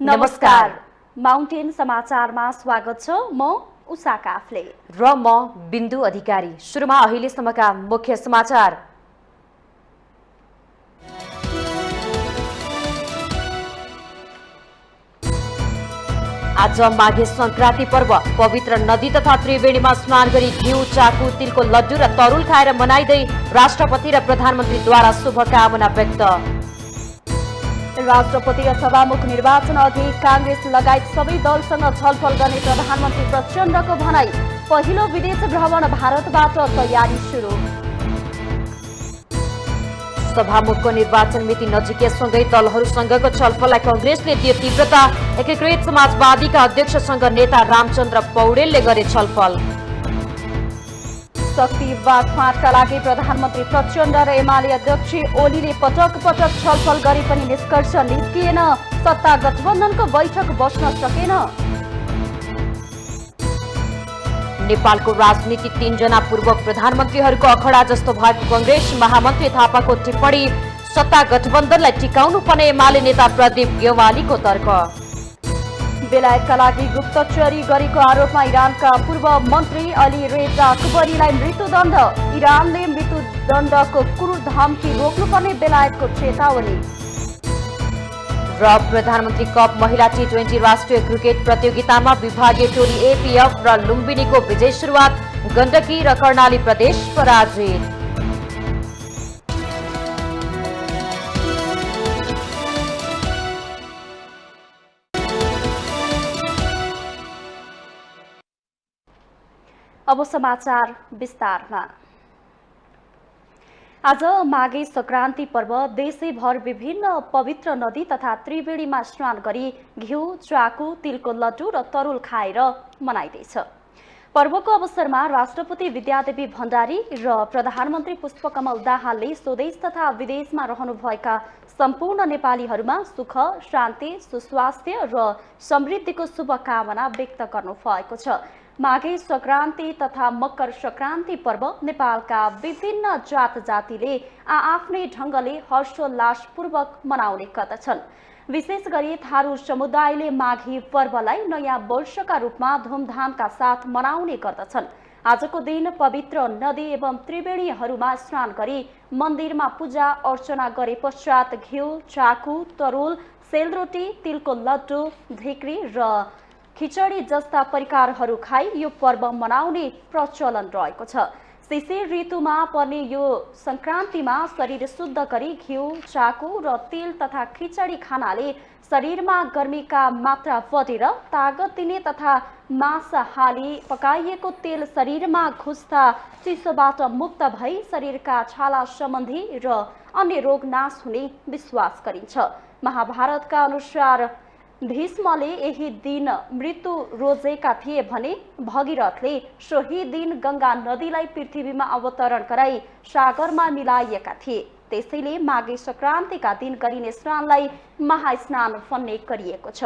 नमस्कार। माउन्टेन समाचारमा स्वागत छ। म उषा काफले र म बिन्दु अधिकारी। सुरुमा अहिलेसम्मका मुख्य समाचार। आज माघे संक्रान्ति पर्व। पवित्र नदी तथा त्रिवेणीमा स्नान गरी घिउ, चाकु, तिलको लड्डु र तरुल खाएर मनाइदै राष्ट्रपति र प्रधानमन्त्रीद्वारा शुभकामना व्यक्त। राष्ट्रपति र सभामुख निर्वाचन अघि कांग्रेस लगायत सबै दलसँग छलफल गर्ने प्रधानमन्त्री प्रचण्डको भनाई। पहिलो विदेश भ्रमण भारतबाट तयारी सुरु। सभामुखको निर्वाचन मिति नजिकैसँगै दलहरूसँगको छलफललाई कांग्रेसले दियो तीव्रता। एकीकृत समाजवादीका अध्यक्षसँग नेता रामचन्द्र पौडेलले गरे छलफल। शक्ति बाँडफाँडका लागि प्रधानमन्त्री प्रचण्ड र एमाले अध्यक्ष ओलीले पटक पटक छलफल गरे पनि निष्कर्ष निस्किएन। सत्ता गठबन्धनको बैठक बस्न सकेन। नेपालको राजनीति 3 जना पूर्व प्रधानमन्त्रीहरूको अखडा जस्तो भएको कांग्रेस महामन्त्री थापाको टिप्पणी। सत्ता गठबन्धनलाई टिकाउनु पर्ने एमाले नेता प्रदीप गेवालीको तर्क। बेलायतका लागि गुप्तचरी गरेको आरोपमा इरानका पूर्व मन्त्री अली रेजा अकबरीलाई मृत्युदण्ड। इरानले मृत्युदण्डको क्रूर धम्की रोक्नुपर्ने बेलायतको चेतावनी। र प्रधानमन्त्री कप महिला T20 राष्ट्रिय क्रिकेट प्रतियोगितामा विभागीय टोली एपीएफ र लुम्बिनीको विजय सुरुवात। गण्डकी र कर्णाली प्रदेश पराजित। अब समाचार विस्तारमा। आज माघे संक्रान्ति पर्व देशैभर विभिन्न पवित्र नदी तथा त्रिवेणीमा स्नान गरी घिउ, चाकु, तिलको लड्डु र तरुल खाएर मनाइँदैछ। पर्वको अवसरमा राष्ट्रपति विद्यादेवी भण्डारी र प्रधानमन्त्री पुष्पकमल दाहालले स्वदेश तथा विदेशमा रहनुभएका सम्पूर्ण नेपालीहरूमा सुख, शान्ति, सुस्वास्थ्य र समृद्धिको शुभकामना व्यक्त गर्नुभएको छ। माघे संक्रान्ति तथा मकर संक्रान्ति पर्व नेपालका विभिन्न जात जातिले आआफ्नै ढंगले हर्षोल्लासपूर्वक मनाउने गर्दछन्। विशेष गरी थारू समुदायले माघी पर्वलाई नयाँ वर्षका रूपमा धुमधामका साथ मनाउने गर्दछन्। आजको दिन पवित्र नदी एवं त्रिवेणीहरूमा स्नान गरी मन्दिरमा पूजा अर्चना गरे पश्चात घिउ, चाकु, तरुल, सेलरोटी, तिलको लड्डु, ढिक्री र खिचडी जस्ता परिकारहरू खाई यो पर्व मनाउने प्रचलन रहेको छ। शिशिर ऋतुमा पर्ने यो संक्रान्तिमा शरीर शुद्ध गरी घिउ, चाकु र तेल तथा खिचडी खानाले शरीरमा गर्मीका मात्रा बढेर तागत दिने तथा मांसहारी पकाइएको तेल शरीरमा घुस्दा चिसोबाट मुक्त भई शरीरका छाला सम्बन्धी र अन्य रोग नाश हुने विश्वास गरिन्छ। महाभारतका अनुसार भीष्मले यही दिन मृत्यु रोजेका थिए भने भगीरथले सोही दिन गंगा नदीलाई पृथ्वीमा अवतरण गराई सागरमा मिलाइएका थिए। त्यसैले माघे संक्रान्तिका दिन गरिने स्नानलाई महास्नान भन्ने गरिएको छ।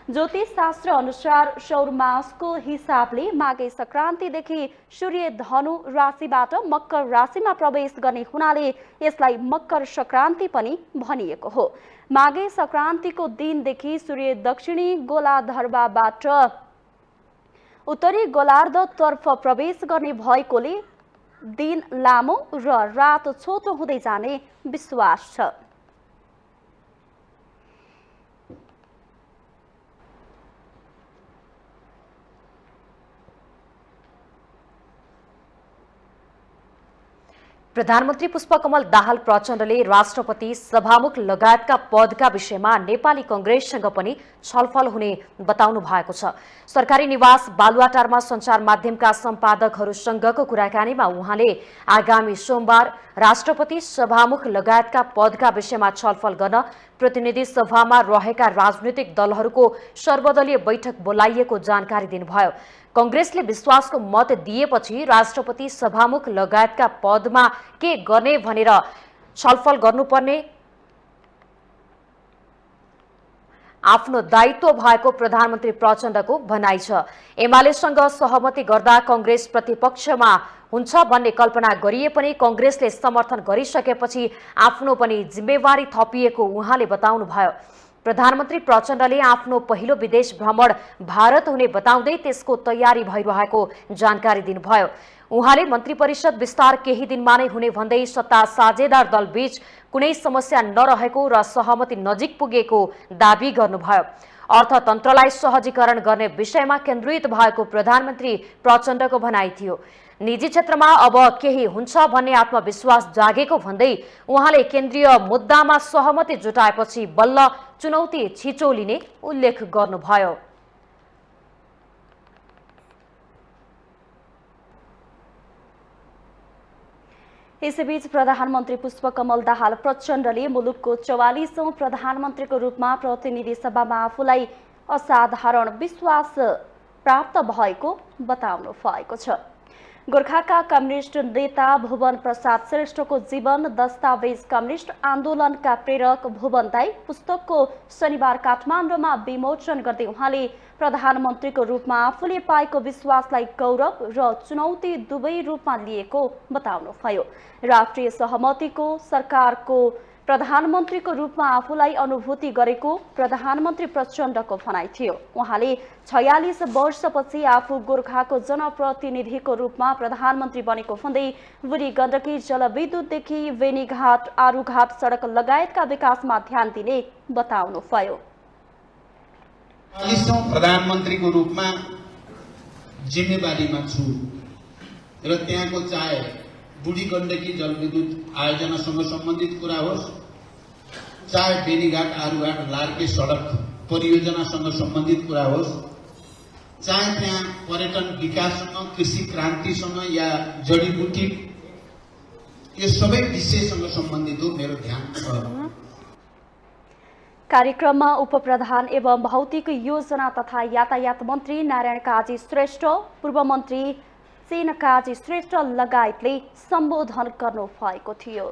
ज्योतिष शास्त्र अनुसार सौर मासको हिसाबले माघे संक्रान्तिदेखि सूर्य धनु राशिबाट मकर राशिमा प्रवेश गर्ने हुनाले यसलाई मकर संक्रान्ति पनि भनिएको हो। माघे संक्रान्तिको दिनदेखि सूर्य दक्षिणी गोलार्धबाट उत्तरी गोलार्धतर्फ प्रवेश गर्ने भएकोले दिन लामो र रात छोटो हुँदै जाने विश्वास छ। प्रधानमन्त्री पुष्पकमल दाहाल प्रचण्डले राष्ट्रपति, सभामुख लगायतका पदका विषयमा नेपाली कांग्रेससँग पनि छलफल हुने बताउनु भएको छ। सरकारी निवास बालुवाटारमा सञ्चार माध्यमका सम्पादकहरूसँगको कुराकानीमा उहाँले आगामी सोमबार राष्ट्रपति, सभामुख लगायतका पदका विषयमा छलफल गर्न प्रतिनिधि सभामा रहेका राजनीतिक दलहरूको सर्वदलीय बैठक बोलाइएको जानकारी दिनुभयो। कांग्रेसले विश्वासको मत दिएपछि राष्ट्रपति, सभामुख लगायतका पदमा के गर्ने भनेर छलफल गर्नुपर्ने आफ्नो दायित्व भएको प्रधानमन्त्री प्रचण्डको भनाइ छ। एमालेसँग सहमति गर्दा कांग्रेस प्रतिपक्षमा हुन्छ भन्ने कल्पना गरिए पनि कांग्रेसले समर्थन गरिसकेपछि आफ्नो पनि जिम्मेवारी थपिएको उहाँले बताउनुभयो। प्रधानमन्त्री प्रचण्डले आफ्नो पहिलो विदेश भ्रमण भारत हुने बताउँदै त्यसको तयारी भइरहेको जानकारी दिनुभयो। उहाँले मन्त्री परिषद विस्तार केही दिनमा नै हुने भन्दै सत्ता साझेदार दलबीच कुनै समस्या नरहेको र सहमति नजिक पुगेको दावी गर्नुभयो। अर्थतन्त्रलाई सहजीकरण गर्ने विषयमा केन्द्रित भएको प्रधानमन्त्री प्रचण्डको भनाइ थियो। निजी क्षेत्रमा अब केही हुन्छ भन्ने आत्मविश्वास जागेको भन्दै उहाँले केन्द्रीय मुद्दामा सहमति जुटाएपछि बल्ल चुनौती छिचो लिने उल्लेख गर्नुभयो। यसैबीच प्रधानमन्त्री पुष्पकमल दाहाल प्रचण्डले मुलुकको 44औं प्रधानमन्त्रीको रूपमा प्रतिनिधि सभामा आफूलाई असाधारण विश्वास प्राप्त भएको बताउनु भएको छ। गोर्खाका कम्युनिस्ट नेता भुवन प्रसाद श्रेष्ठको जीवन दस्तावेज कम्युनिस्ट आन्दोलनका प्रेरक भुवन दाई पुस्तकको शनिबार काठमाडौँमा विमोचन गर्दै उहाँले प्रधानमन्त्रीको रूपमा आफूले पाएको विश्वासलाई गौरव र चुनौती दुवै रूपमा लिएको बताउनुभयो। राष्ट्रिय सहमतिको सरकारको प्रधानमन्त्रीको रूपमा आफूलाई अनुभूति गरेको प्रधानमन्त्री प्रचण्डको भनाइ थियो। उहाँले 46 वर्षपछि आफू गोर्खाको जनप्रतिनिधिको रूपमा प्रधानमन्त्री बनेको भन्दै बुढी गण्डकी जलविद्युतदेखि बेनीघाट आरूघाट सडक लगायतका विकासमा ध्यान दिने बताउनुभयो। 40औं प्रधानमन्त्रीको रूपमा जिम्मेवारीमा छु र त्यहाँको चाहे बुढी गण्डकी जलविद्युत आयोजनासँग सम्बन्धित कुरा होस्, चाहे बेनीघाट आरूघाट लार्के सडक परियोजनासँग सम्बन्धित कुरा होस्, चाहे त्यहाँ पर्यटन विकाससँग कृषि क्रान्तिसँग या जडीबुटी यो सबै विषयसँग सम्बन्धित हो मेरो ध्यान छ। कार्यक्रममा उपप्रधान एवं भौतिक योजना तथा यातायात मन्त्री नारायण काजी श्रेष्ठ, पूर्व मन्त्री सेन काजी श्रेष्ठ लगायतले सम्बोधन गर्नु भएको थियो।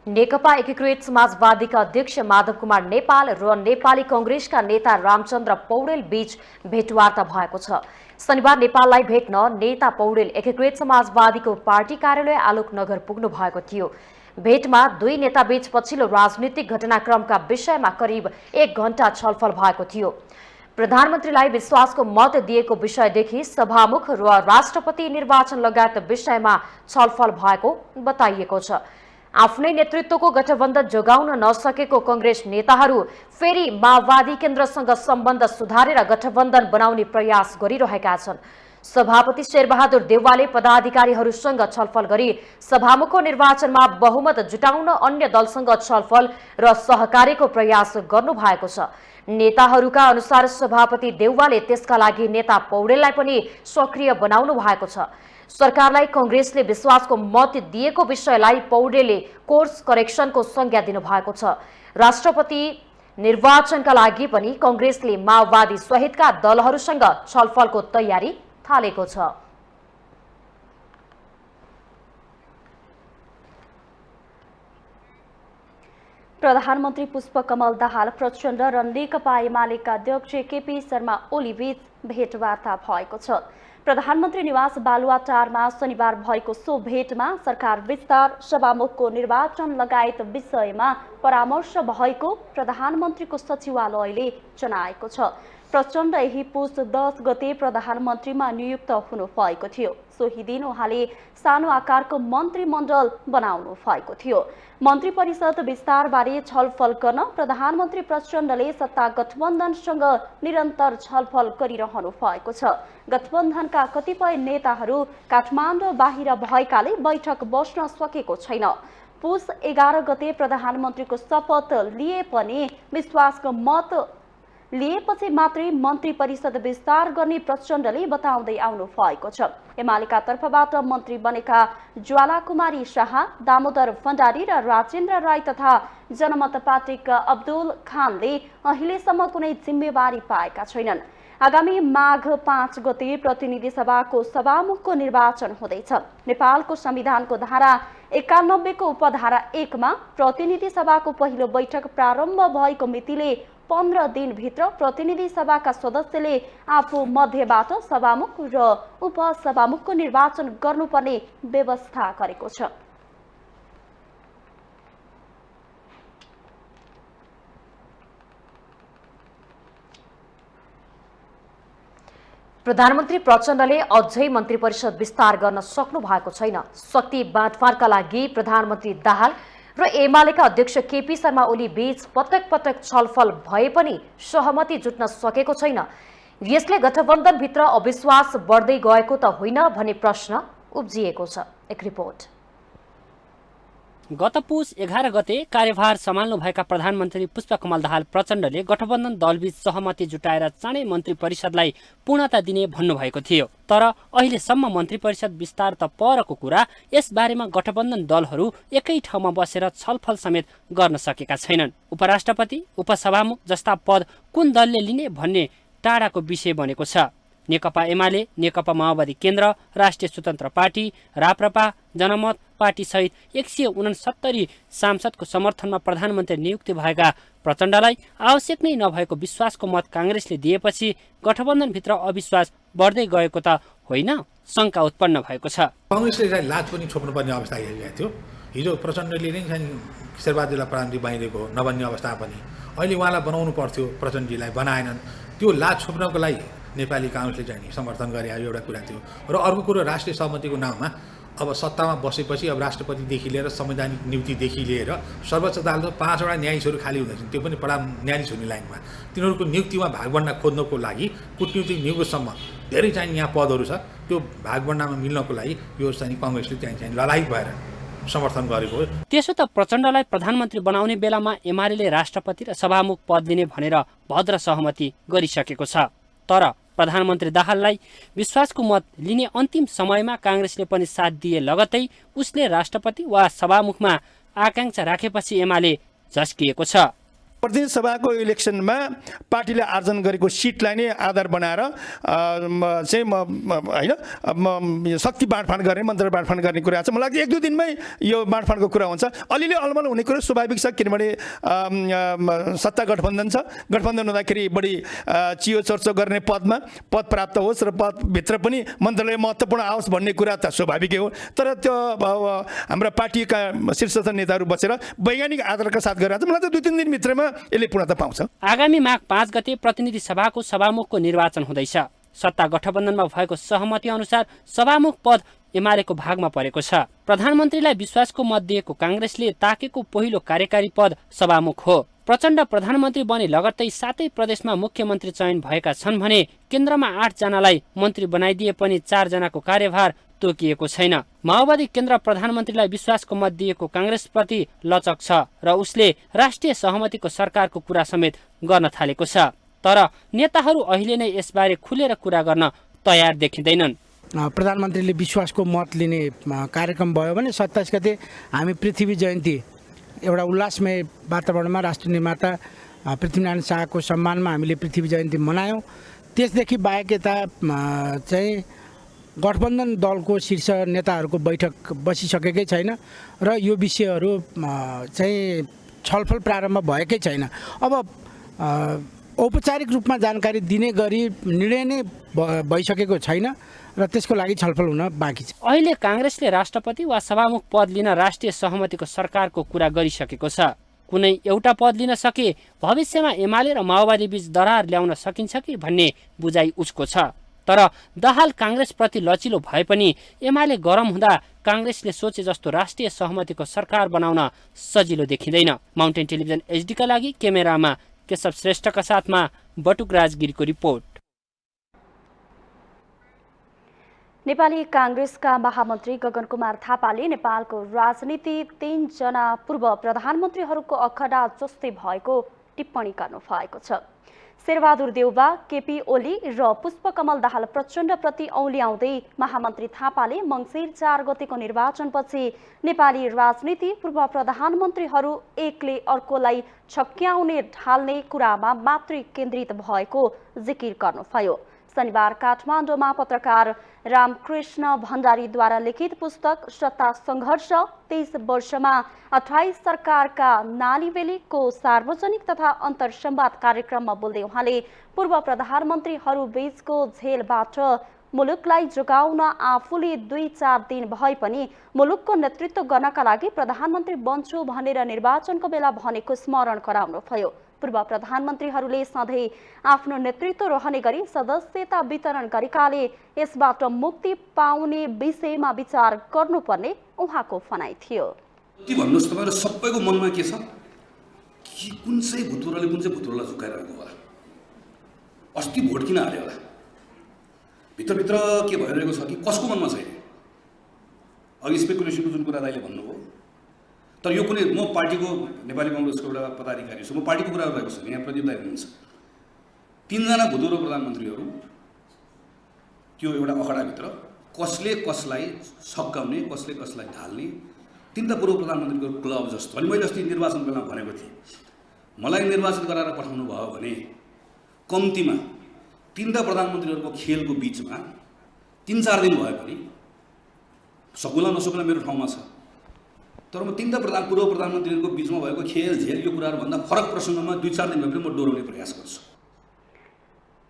नेकपा एकीकृत समाजवादीका अध्यक्ष माधव कुमार नेपाल र नेपाली कांग्रेसका नेता रामचन्द्र पौडेल बीच भेटवार्ता भएको छ। शनिबार नेपाललाई भेट्न नेता पौडेल एकीकृत समाजवादीको पार्टी कार्यालय आलोकनगर पुग्नु भएको थियो। भेटमा दुई नेताबीच पछिल्लो राजनीतिक घटनाक्रमका विषयमा करिब 1 घण्टा छलफल भएको थियो। प्रधानमन्त्रीलाई विश्वासको मत दिएको विषयदेखि सभामुख र राष्ट्रपति निर्वाचन लगायत विषयमा छलफल भएको बताइएको छ। आफ्नै नेतृत्वको गठबन्धन जोगाउन नसकेको कांग्रेस नेताहरू फेरि माओवादी केन्द्रसँग सम्बन्ध सुधारेर गठबन्धन बनाउने प्रयास गरिरहेका छन्। सभापति शेरबहादुर देउवाले पदाधिकारीहरूसँग छलफल गरी सभामुखको निर्वाचनमा बहुमत जुटाउन अन्य दलसँग छलफल र सहकारीको प्रयास गर्नु भएको छ। नेताहरूका अनुसार सभापति देउवाले त्यसका लागि नेता पौडेललाई पनि सक्रिय बनाउनु भएको छ। सरकारलाई कांग्रेसले विश्वासको मत दिएको विषयलाई पौडेलले कोर्स करेक्सनको संज्ञा दिनुभएको छ। राष्ट्रपति निर्वाचनका लागि पनि कांग्रेसले माओवादी सहितका दलहरूसँग छलफलको तयारी थालेको छ। प्रधानमन्त्री पुष्पकमल दाहाल प्रचण्ड र नेकपा एमालेका अध्यक्ष केपी शर्मा ओली बीच भेटवार्ता भएको छ। प्रधानमन्त्री निवास बालुवाटारमा शनिबार भएको सो भेटमा सरकार विस्तार, सभामुखको निर्वाचन लगायत विषयमा परामर्श भएको प्रधानमन्त्रीको सचिवालयले जनाएको छ। प्रचण्ड यही पुस 10 गते प्रधानमन्त्रीमा नियुक्त हुनु भएको थियो। सोही दिन उहाँले सानो आकारको मन्त्रीमण्डल बनाउनु भएको थियो। मन्त्री परिषद विस्तारबारे छलफल गर्न प्रधानमन्त्री प्रचण्डले सत्ता गठबन्धनसँग निरन्तर छलफल गरिरहनु भएको छ। गठबन्धनका कतिपय नेताहरू काठमाडौँ बाहिर भएकाले बैठक बस्न सकेको छैन। पुस 11 गते प्रधानमन्त्रीको शपथ लिए पनि विश्वासको मत लिएपछि मात्रै मन्त्री परिषद विस्तार गर्ने प्रचण्डले बताउँदै आउनु भएको छ। एमालेका तर्फबाट मन्त्री बनेका ज्वालाकुमारी शाह, दामोदर भण्डारी र राजेन्द्र राई तथा जनमत पार्टीका अब्दुल खानले अहिलेसम्म कुनै जिम्मेवारी पाएका छैनन्। आगामी माघ 5 गते प्रतिनिधि सभाको सभामुखको निर्वाचन हुँदैछ। नेपालको संविधानको धारा 91 को उपधारा 1 मा प्रतिनिधि सभाको पहिलो बैठक प्रारम्भ भएको मितिले 15 दिनभित्र प्रतिनिधि सभाका सदस्यले आफू मध्येबाट सभामुख र उपसभामुखको निर्वाचन गर्नुपर्ने व्यवस्था गरेको छ। प्रधानमन्त्री प्रचण्डले अझै मन्त्री परिषद विस्तार गर्न सक्नु भएको छैन। शक्ति बाँडफाँडका लागि प्रधानमन्त्री दाहाल र एमालेका अध्यक्ष केपी शर्मा ओली बीच पटक पटक छलफल भए पनि सहमति जुट्न सकेको छैन। यसले गठबन्धनभित्र अविश्वास बढ्दै गएको त होइन भन्ने प्रश्न उब्जिएको छ। एक रिपोर्ट। गत पुस 11 गते कार्यभार सम्हाल्नुभएका प्रधानमन्त्री पुष्पकमल दाहाल प्रचण्डले गठबन्धन दलबीच सहमति जुटाएर चाँडै मन्त्री परिषदलाई पूर्णता दिने भन्नुभएको थियो। तर अहिलेसम्म मन्त्री परिषद विस्तार त परको कुरा, यसबारेमा गठबन्धन दलहरू एकै ठाउँमा बसेर छलफल समेत गर्न सकेका छैनन्। उपराष्ट्रपति, उपसभामुख जस्ता पद कुन दलले लिने भन्ने टाढाको विषय बनेको छ। नेकपा एमाले, नेकपा माओवादी केन्द्र, राष्ट्रिय स्वतन्त्र पार्टी, राप्रपा, जनमत पार्टी सहित 169 सांसदको समर्थनमा प्रधानमन्त्री नियुक्ति भएका प्रचण्डलाई आवश्यक नै नभएको विश्वासको मत काङ्ग्रेसले दिएपछि गठबन्धनभित्र अविश्वास बढ्दै गएको त होइन, शङ्का उत्पन्न भएको छ। काङ्ग्रेसले लाज पनि छोप्नुपर्ने अवस्था आइरहेको थियो। हिजो प्रचण्डले नै शेरबहादुरलाई प्रधानमन्त्री बाहिरको नबन्ने अवस्था पनि अहिले उहाँलाई बनाउनु पर्थ्यो, प्रचण्डजीलाई बनाएनन्। त्यो लाज छोप्नको लागि नेपाली काङ्ग्रेसले चाहिँ समर्थन गरे एउटा कुरा थियो। र अर्को कुरो, राष्ट्रिय सहमतिको नाममा अब सत्तामा बसेपछि अब राष्ट्रपतिदेखि लिएर संवैधानिक नियुक्तिदेखि लिएर सर्वोच्च अदालतमा 5 वटा न्यायाधीशहरू खाली हुँदैछन्, त्यो पनि बडा न्यायाधीश हुने लाइनमा। तिनीहरूको नियुक्तिमा भागबण्डा खोज्नको लागि कुटनीतिक नियुक्तिसम्म धेरै चाहिँ यहाँ पदहरू छ। त्यो भागबण्डामा मिल्नको लागि यो चाहिँ काङ्ग्रेसले चाहिँ लडाइँ भएर समर्थन गरेको हो। त्यसो त प्रचण्डलाई प्रधानमन्त्री बनाउने बेलामा एमाले राष्ट्रपति र सभामुख पद दिने भनेर भद्र सहमति गरिसकेको छ। तर प्रधानमन्त्री दाहाललाई विश्वासको मत लिने अन्तिम समयमा काङ्ग्रेसले पनि साथ दिए लगत्तै उसले राष्ट्रपति वा सभामुखमा आकांक्षा राखेपछि एमाले झस्किएको छ। प्रतिनिधि सभाको इलेक्सनमा पार्टीले आर्जन गरेको सिटलाई नै आधार बनाएर चाहिँ होइन शक्ति बाँडफाँड गर्ने, मन्त्र बाँडफाँड गर्ने कुरा छ। मलाई लाग्छ 1-2 दिनमै यो बाँडफाँडको कुरा हुन्छ। अलिअलि अलमल हुने कुरो स्वाभाविक छ, किनभने सत्ता गठबन्धन छ। गठबन्धन हुँदाखेरि बढी चियो चर्चा गर्ने पद प्राप्त होस् र पदभित्र पनि मन्त्रालय महत्त्वपूर्ण आओस् भन्ने कुरा त स्वाभाविकै हो। तर त्यो हाम्रा पार्टीका शीर्षस्थ नेताहरू बसेर वैज्ञानिक आधारका साथ गरेर मलाई त 2-3 दिनभित्रमा यसले पूर्णता पाउँछ। आगामी माघ 5 गते प्रतिनिधि सभाको सभामुखको निर्वाचन हुँदैछ। सत्ता गठबन्धनमा भएको सहमति अनुसार सभामुख पद एमालेको भागमा परेको छ। प्रधानमन्त्रीलाई विश्वासको मत दिएको काङ्ग्रेसले ताकेको पहिलो कार्यकारी पद सभामुख हो। प्रचण्ड प्रधानमन्त्री बने लगत्तै 7 प्रदेशमा मुख्यमन्त्री चयन भएका छन् भने केन्द्रमा 8 जनालाई मन्त्री बनाइदिए पनि 4 जनाको कार्यभार तोकिएको छैन। माओवादी केन्द्र प्रधानमन्त्रीलाई विश्वासको मत दिएको काङ्ग्रेसप्रति लचक छ र उसले राष्ट्रिय सहमतिको सरकारको कुरा समेत गर्न थालेको छ। तर नेताहरू अहिले नै यसबारे खुलेर कुरा गर्न तयार देखिँदैनन्। प्रधानमन्त्रीले विश्वासको मत लिने कार्यक्रम भयो भने 27 गते हामी पृथ्वी जयन्ती एउटा उल्लासमय वातावरणमा राष्ट्रिय निर्माता पृथ्वीनारायण शाहको सम्मानमा हामीले पृथ्वी जयन्ती मनायौँ। त्यसदेखि बाहेक यता चाहिँ गठबन्धन दलको शीर्ष नेताहरूको बैठक बसिसकेकै छैन र यो विषयहरू चाहिँ छलफल प्रारम्भ भएकै छैन। अब औपचारिक रूपमा जानकारी दिने गरी निर्णय नै भइसकेको छैन र त्यसको लागि छलफल हुन बाँकी छ। अहिले काङ्ग्रेसले राष्ट्रपति वा सभामुख पद लिन राष्ट्रिय सहमतिको सरकारको कुरा गरिसकेको छ। कुनै एउटा पद लिन सके भविष्यमा एमाले र माओवादी बीच दरार ल्याउन सकिन्छ कि भन्ने बुझाइ उसको छ। तर दाहाल काङ्ग्रेसप्रति लचिलो भए पनि एमाले गरम हुँदा काङ्ग्रेसले सोचे जस्तो राष्ट्रिय सहमतिको सरकार बनाउन सजिलो देखिँदैन। माउन्टेन टेलिभिजन एचडीका लागि क्यामेरामा केशव श्रेष्ठका साथमा बटुक राजगिरीको रिपोर्ट। नेपाली काङ्ग्रेसका महामन्त्री गगन कुमार थापाले नेपालको राजनीति 3 जना पूर्व प्रधानमन्त्रीहरूको अखडा जस्तै भएको टिप्पणी गर्नु भएको छ। शेरबहादुर देउबा, केपी ओली र पुष्पकमल दाहाल प्रचण्डप्रति औल्याउँदै महामन्त्री थापाले मङ्सिर 4 गतेको निर्वाचनपछि नेपाली राजनीति पूर्व प्रधानमन्त्रीहरू एकले अर्कोलाई छक्क्याउने ढाल्ने कुरामा मात्रै केन्द्रित भएको जिकिर गर्नुभयो। शनिबार काठमाडौँमा पत्रकार रामकृष्ण भण्डारीद्वारा लिखित पुस्तक सत्ता सङ्घर्ष 23 वर्षमा 28 सरकारका नालीबेलीको सार्वजनिक तथा अन्तर्संवाद कार्यक्रममा बोल्दै उहाँले पूर्व प्रधानमन्त्रीहरू बीचको झेलबाट मुलुकलाई जोगाउन आफूले 2-4 दिन भए पनि मुलुकको नेतृत्व गर्नका लागि प्रधानमन्त्री बन्छु भनेर निर्वाचनको बेला भनेको स्मरण गराउनुभयो। पूर्व प्रधानमन्त्रीहरूले सधैँ आफ्नो नेतृत्व रहने गरी सदस्यता वितरण गरेकाले यसबाट मुक्ति पाउने विषयमा विचार गर्नुपर्ने उहाँको भनाइ थियो। के भन्नुस् तपाईहरु सबैको मनमा के छ कि कुन चाहिँ भुतुराले कुन चाहिँ भुतुरालाई झुकाइरहेको होला, अस्ति भोट किन हाल्यो होला, भित्रभित्र के भइरहेको छ कि कसको मनमा छैन। अघि स्पेकुलेसनको जुन कुरा दाइले भन्नुभयो, तर यो कुनै म पार्टीको नेपाली कांग्रेसको एउटा पदाधिकारी छु, म पार्टीको कुरा गरिरहेको छु। यहाँ प्रदीप दाइ हुनुहुन्छ, 3 जना भूतपूर्व प्रधानमन्त्रीहरू त्यो एउटा अखडाभित्र कसले कसलाई सकाउने, कसले कसलाई ढाल्ने, 3 पूर्व प्रधानमन्त्रीको क्लब जस्तो। अनि मैले अस्ति निर्वाचन बेलामा भनेको थिएँ, मलाई निर्वाचित गराएर पठाउनु भयो भने कम्तीमा 3 प्रधानमन्त्रीहरूको खेलको बीचमा 3-4 दिन भए पनि सकुला नसकुला मेरो ठाउँमा छ, तर म 3 पूर्व प्रधानमन्त्रीहरूको बीचमा भएको खेल झेल यो कुराहरूभन्दा फरक प्रसङ्गमा 2-4 दिन भए पनि म डोराउने प्रयास गर्छु।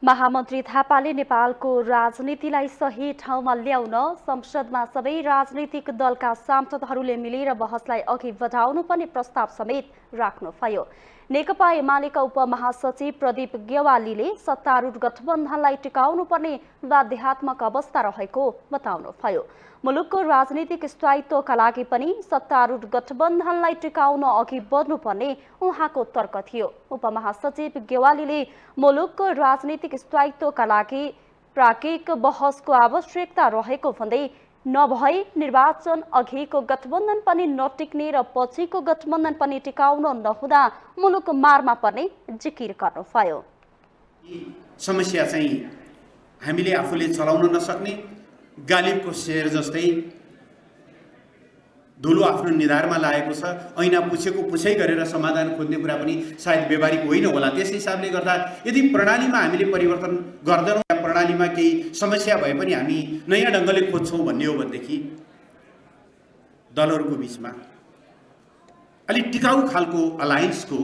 महामन्त्री थापाले नेपालको राजनीतिलाई सही ठाउँमा ल्याउन संसदमा सबै राजनीतिक दलका सांसदहरूले मिलेर बहसलाई अघि बढाउनुपर्ने प्रस्ताव समेत राख्नुभयो। नेकपा एमालेका उपमहासचिव प्रदीप गेवालीले सत्तारूढ गठबन्धनलाई टिकाउनुपर्ने बाध्यात्मक अवस्था रहेको बताउनुभयो। मुलुकको राजनीतिक स्थायित्वका लागि पनि सत्तारूढ गठबन्धनलाई टिकाउन अघि बढ्नुपर्ने उहाँको तर्क थियो। उपमहासचिव गेवालीले मुलुकको राजनीतिक स्थायित्वका लागि प्राज्ञिक बहसको आवश्यकता रहेको भन्दै नभए निर्वाचन अघिको गठबन्धन पनि नटिक्ने र पछिको गठबन्धन पनि टिकाउन नहुँदा मुलुक मारमा पर्ने जिकिर गर्नुभयो। समस्या चाहिँ हामीले आफूले चलाउन नसक्ने गालिबको शेर जस्तै धुलो आफ्नो निधारमा लागेको छ, ऐना पुछेको पुछै गरेर समाधान खोज्ने कुरा पनि सायद व्यवहारिक होइन होला। त्यस हिसाबले गर्दा यदि प्रणालीमा हामीले परिवर्तन गर्दैनौँ, प्रणालीमा केही समस्या भए पनि हामी नयाँ ढङ्गले खोज्छौँ भन्ने हो भनेदेखि दलहरूको बिचमा अलिक टिकाउ खालको अलायन्सको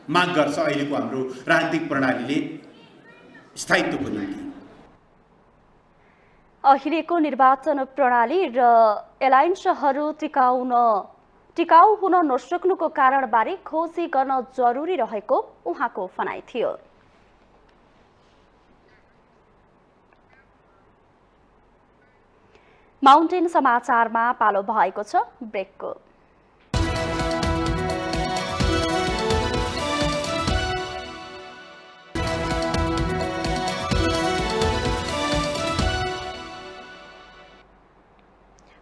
माग गर्छ अहिलेको हाम्रो राजनीतिक प्रणालीले स्थायित्वको निम्ति। अहिलेको निर्वाचन प्रणाली र एलायन्सहरू टिकाउ हुन नसक्नुको कारणबारे खोजी गर्न जरुरी रहेको उहाँको भनाइ थियो। माउन्टेन समाचारमा पालो भएको छ ब्रेकको।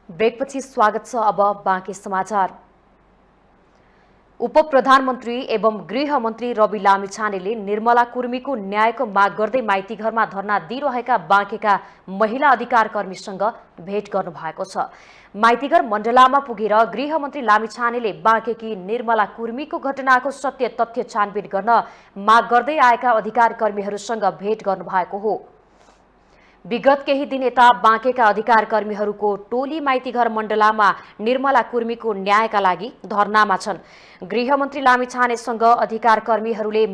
ब्रेकपछि स्वागत छ। अब बाँकी समाचार। उपप्रधानमन्त्री एवं गृहमन्त्री रवि लामिछानेले निर्मला कुर्मीको न्यायको माग गर्दै माइतीघरमा धरना दिइरहेका बाँकेका महिला अधिकार कर्मीसँग भेट गर्नुभएको छ। माइतीघर मण्डलामा पुगेर गृहमन्त्री लामिछानेले बाँकेकी निर्मला कुर्मीको घटनाको सत्य तथ्य छानबिन गर्न माग गर्दै आएका अधिकार कर्मीहरूसँग भेट गर्नुभएको हो। विगत केही दिन यता बाँकेका अधिकार कर्मीहरूको टोली माइतीघर मण्डलामा निर्मला कुर्मीको न्यायका लागि धरनामा छन्। गृहमन्त्री लामिछानेसँग अधिकार कर्मीहरूले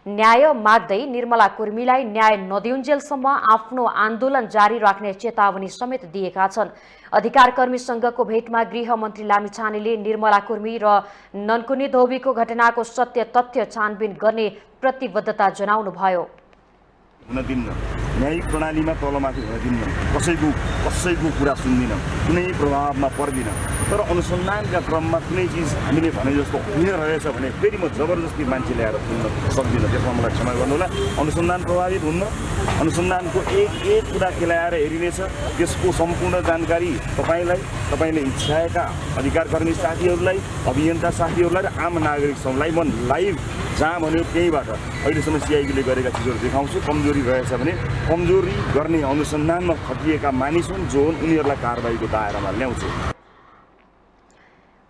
न्याय माग्दै निर्मला कुर्मीलाई न्याय नदिउन्जेलसम्म आफ्नो आन्दोलन जारी राख्ने चेतावनी समेत दिएका छन्। अधिकार कर्मीसँगको भेटमा गृहमन्त्री लामिछानेले निर्मला कुर्मी र ननकुनी धोबीको घटनाको सत्य तथ्य छानबिन गर्ने प्रतिबद्धता जनाउनुभयो। हुन दिन्न, न्यायिक प्रणालीमा तलमाथि हुन दिन्न, कसैको कुरा सुन्दिन, कुनै प्रभावमा पर्दिन। तर अनुसन्धानका क्रममा कुनै चिज हामीले भने जस्तो हुने रहेछ भने फेरि म जबरजस्ती मान्छे ल्याएर सुन्न सक्दिनँ। त्यसमा मलाई क्षमा गर्नुहोला। अनुसन्धान प्रभावित हुन्न, अनुसन्धानको एक कुरा केलाएर हेरिनेछ। त्यसको सम्पूर्ण जानकारी तपाईँले इच्छाएका अधिकार कर्मी साथीहरूलाई, अभियन्ता साथीहरूलाई र आम नागरिक सबैलाई म लाइभ जहाँ भन्यो त्यहीँबाट अहिलेसम्म सिआइबीले गरेका चिजहरू देखाउँछु। कमजोरी रहेछ भने कमजोरी गर्ने अनुसन्धानमा खटिएका मानिस हुन् जो उनीहरूलाई कारबाहीको दायरामा ल्याउँछु।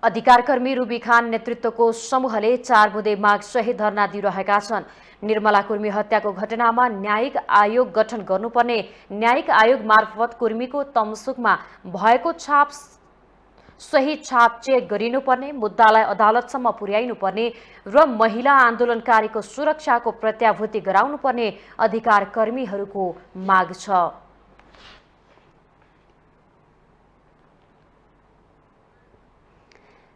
अधिकारकर्मी रुबी खान नेतृत्वको समूहले 4 बुँदे माग सहित धरना दिइरहेका छन्। निर्मला कुर्मी हत्याको घटनामा न्यायिक आयोग गठन गर्नुपर्ने, न्यायिक आयोग मार्फत कुर्मीको तमसुकमा भएको सही छाप चेक गरिनुपर्ने, मुद्दालाई अदालतसम्म पुर्याइनुपर्ने र महिला आन्दोलनकारीको सुरक्षाको प्रत्याभूति गराउनुपर्ने अधिकारकर्मीहरूको माग छ।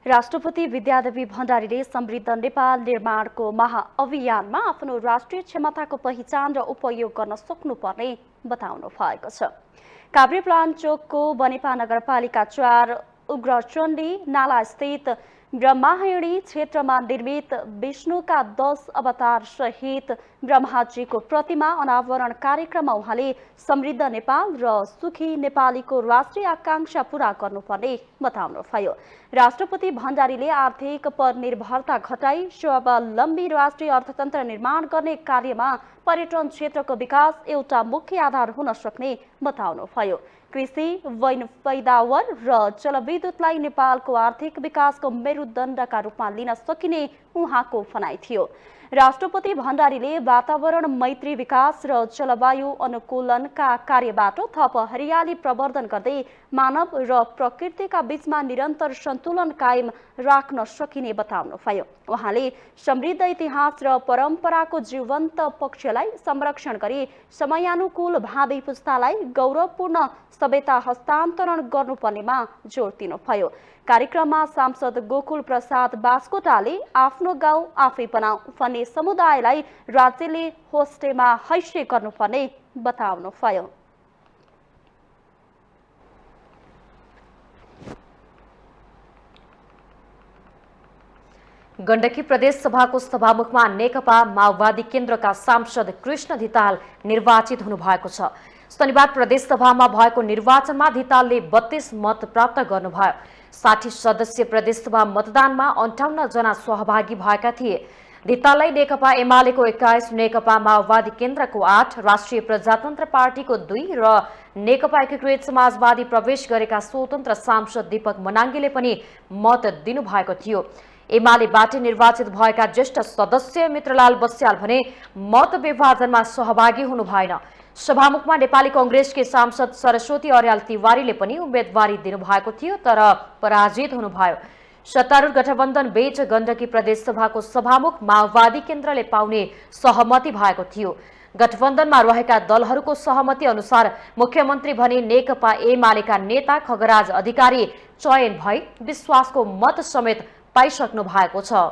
राष्ट्रपति विद्यादेवी भण्डारीले समृद्ध नेपाल निर्माणको महाअभियानमा आफ्नो राष्ट्रिय क्षमताको पहिचान र उपयोग गर्न सक्नुपर्ने बताउनु भएको छ। काभ्रे प्लान्चोकको बनेपा नगरपालिका 4 उग्रचण्डी नाला स्थित ब्रह्मायणी क्षेत्रमा निर्मित विष्णुका 10 अवतार सहित ब्रह्माजीको प्रतिमा अनावरण कार्यक्रममा उहाँले समृद्ध नेपाल र सुखी नेपालीको राष्ट्रिय आकांक्षा पूरा गर्नुपर्ने बताउनुभयो। राष्ट्रपति भण्डारीले आर्थिक परनिर्भरता घटाई स्वावलम्बी राष्ट्रिय अर्थतन्त्र निर्माण गर्ने कार्यमा पर्यटन क्षेत्रको विकास एउटा मुख्य आधार हुन सक्ने बताउनुभयो। कृषि, वैन पैदावार र जलविद्युतलाई नेपालको आर्थिक विकासको मेरुदण्डका रूपमा लिन सकिने उहाँको भनाइ थियो। राष्ट्रपति भण्डारीले वातावरण मैत्री विकास र जलवायु अनुकूलनका कार्यबाट थप हरियाली प्रवर्धन गर्दै मानव र प्रकृतिका बीचमा निरन्तर सन्तुलन कायम राख्न सकिने बताउनुभयो। उहाँले समृद्ध इतिहास र परम्पराको जीवन्त पक्षलाई संरक्षण गरी समयानुकूल भावी पुस्तालाई गौरवपूर्ण सभ्यता हस्तान्तरण गर्नुपर्नेमा जोड दिनुभयो। कार्यक्रममा सांसद गोकुल प्रसाद बास्कोटाले आफ्नो गाउँ आफै बनाऊ भन्ने समुदायलाई राज्यले होस्टेमा हैसियत गर्नुपर्ने बताउनुभयो। गण्डकी प्रदेश सभाको सभामुखमा नेकपा माओवादी केन्द्रका सांसद कृष्ण धिताल निर्वाचित हुनुभएको छ। शनिबार प्रदेश सभामा भएको निर्वाचनमा धितालले 32 मत प्राप्त गर्नुभयो। 60 सदस्यीय प्रदेश सभा मतदानमा 58 जना सहभागी भएका थिए। धिताललाई नेकपा एमालेको 21, नेकपा माओवादी केन्द्रको 8, राष्ट्रिय प्रजातन्त्र पार्टीको 2 र नेकपा एकीकृत समाजवादी प्रवेश गरेका स्वतन्त्र सांसद दीपक मनाङ्गीले पनि मत दिनुभएको थियो। एमालेबाट निर्वाचित भएका ज्येष्ठ सदस्य मित्रलाल बस्याल भने मत विभाजनमा सहभागी हुनु भएन। सभामुखमा नेपाली कांग्रेसकी सांसद सरस्वती अर्याल तिवारीले पनि उम्मेदवारी दिनुभएको थियो तर पराजित हुनुभयो। सत्तारूढ गठबन्धन बीच गण्डकी प्रदेश सभाको सभामुख माओवादी केन्द्रले पाउने सहमति भएको थियो। गठबन्धनमा रहेका दलहरूको सहमति अनुसार मुख्यमन्त्री भने नेकपा एमालेका नेता खगराज अधिकारी चयन भई विश्वासको मत समेत पाइसक्नु भएको छ।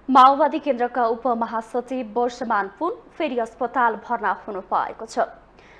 माओवादी केन्द्रका उपमहासचिव वर्षमान पुन फेरि अस्पताल भर्ना हुनु भएको छ।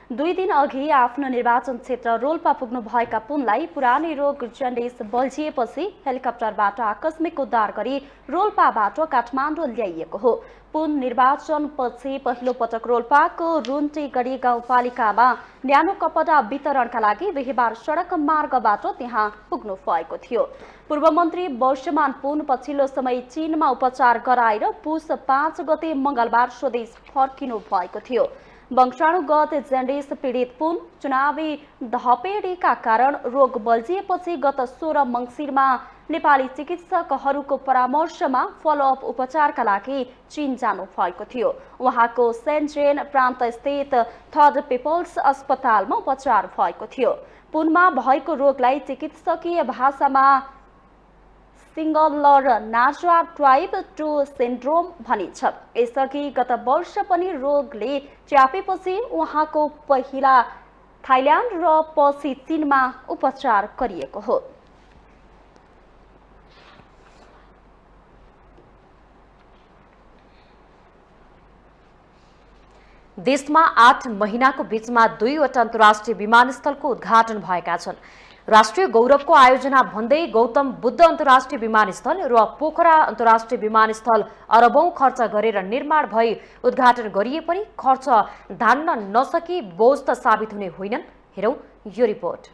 2 दिन अघि आफ्नो निर्वाचन क्षेत्र रोल्पा पुग्नु भएका पुनलाई पुरानै रोग जन्डिस बल्झिएपछि हेलिकप्टरबाट आकस्मिक उद्धार गरी रोल्पाबाट काठमाडौँ ल्याइएको हो। पुन निर्वाचनपछि पहिलो पटक रोल्पाको रुन्टेगढी गाउँपालिकामा न्यानो कपडा वितरणका लागि बिहीबार सडक मार्गबाट त्यहाँ पुग्नु भएको थियो। पूर्व मन्त्री वर्षमान पुन पछिल्लो समय चीनमा उपचार गराएर पुस 5 गते मंगलबार स्वदेश फर्किनु भएको थियो। वंशाणुगत जन्डिस पीडित पुन चुनावी धपेडीका कारण रोग बल्झिएपछि गत 16 मङ्सिरमा नेपाली चिकित्सकहरूको परामर्शमा फलोअप उपचारका लागि चीन जानु भएको थियो। उहाँको सेन्जेन प्रान्त स्थित थर्ड पिपल्स अस्पतालमा उपचार भएको थियो। पुनमा भएको रोगलाई चिकित्सकीय भाषामा सिङ्गलर नाजा टाइप 2 सिन्ड्रोम भनिन्छ। यसअघि गत वर्ष पनि रोगले च्यापेपछि उहाँको पहिला थाइल्यान्ड र पछि चीनमा उपचार गरिएको हो। देशमा 8 महिनाको बीचमा 2वटा अन्तर्राष्ट्रिय विमानस्थलको उद्घाटन भएका छन्। राष्ट्रिय गौरवको आयोजना भन्दै गौतम बुद्ध अन्तर्राष्ट्रिय विमानस्थल र पोखरा अन्तर्राष्ट्रिय विमानस्थल अरबौं खर्च गरेर निर्माण भई उद्घाटन गरिए पनि खर्च धान्न नसकी बोझ त साबित हुने होइनन्। हेरौं यो रिपोर्ट।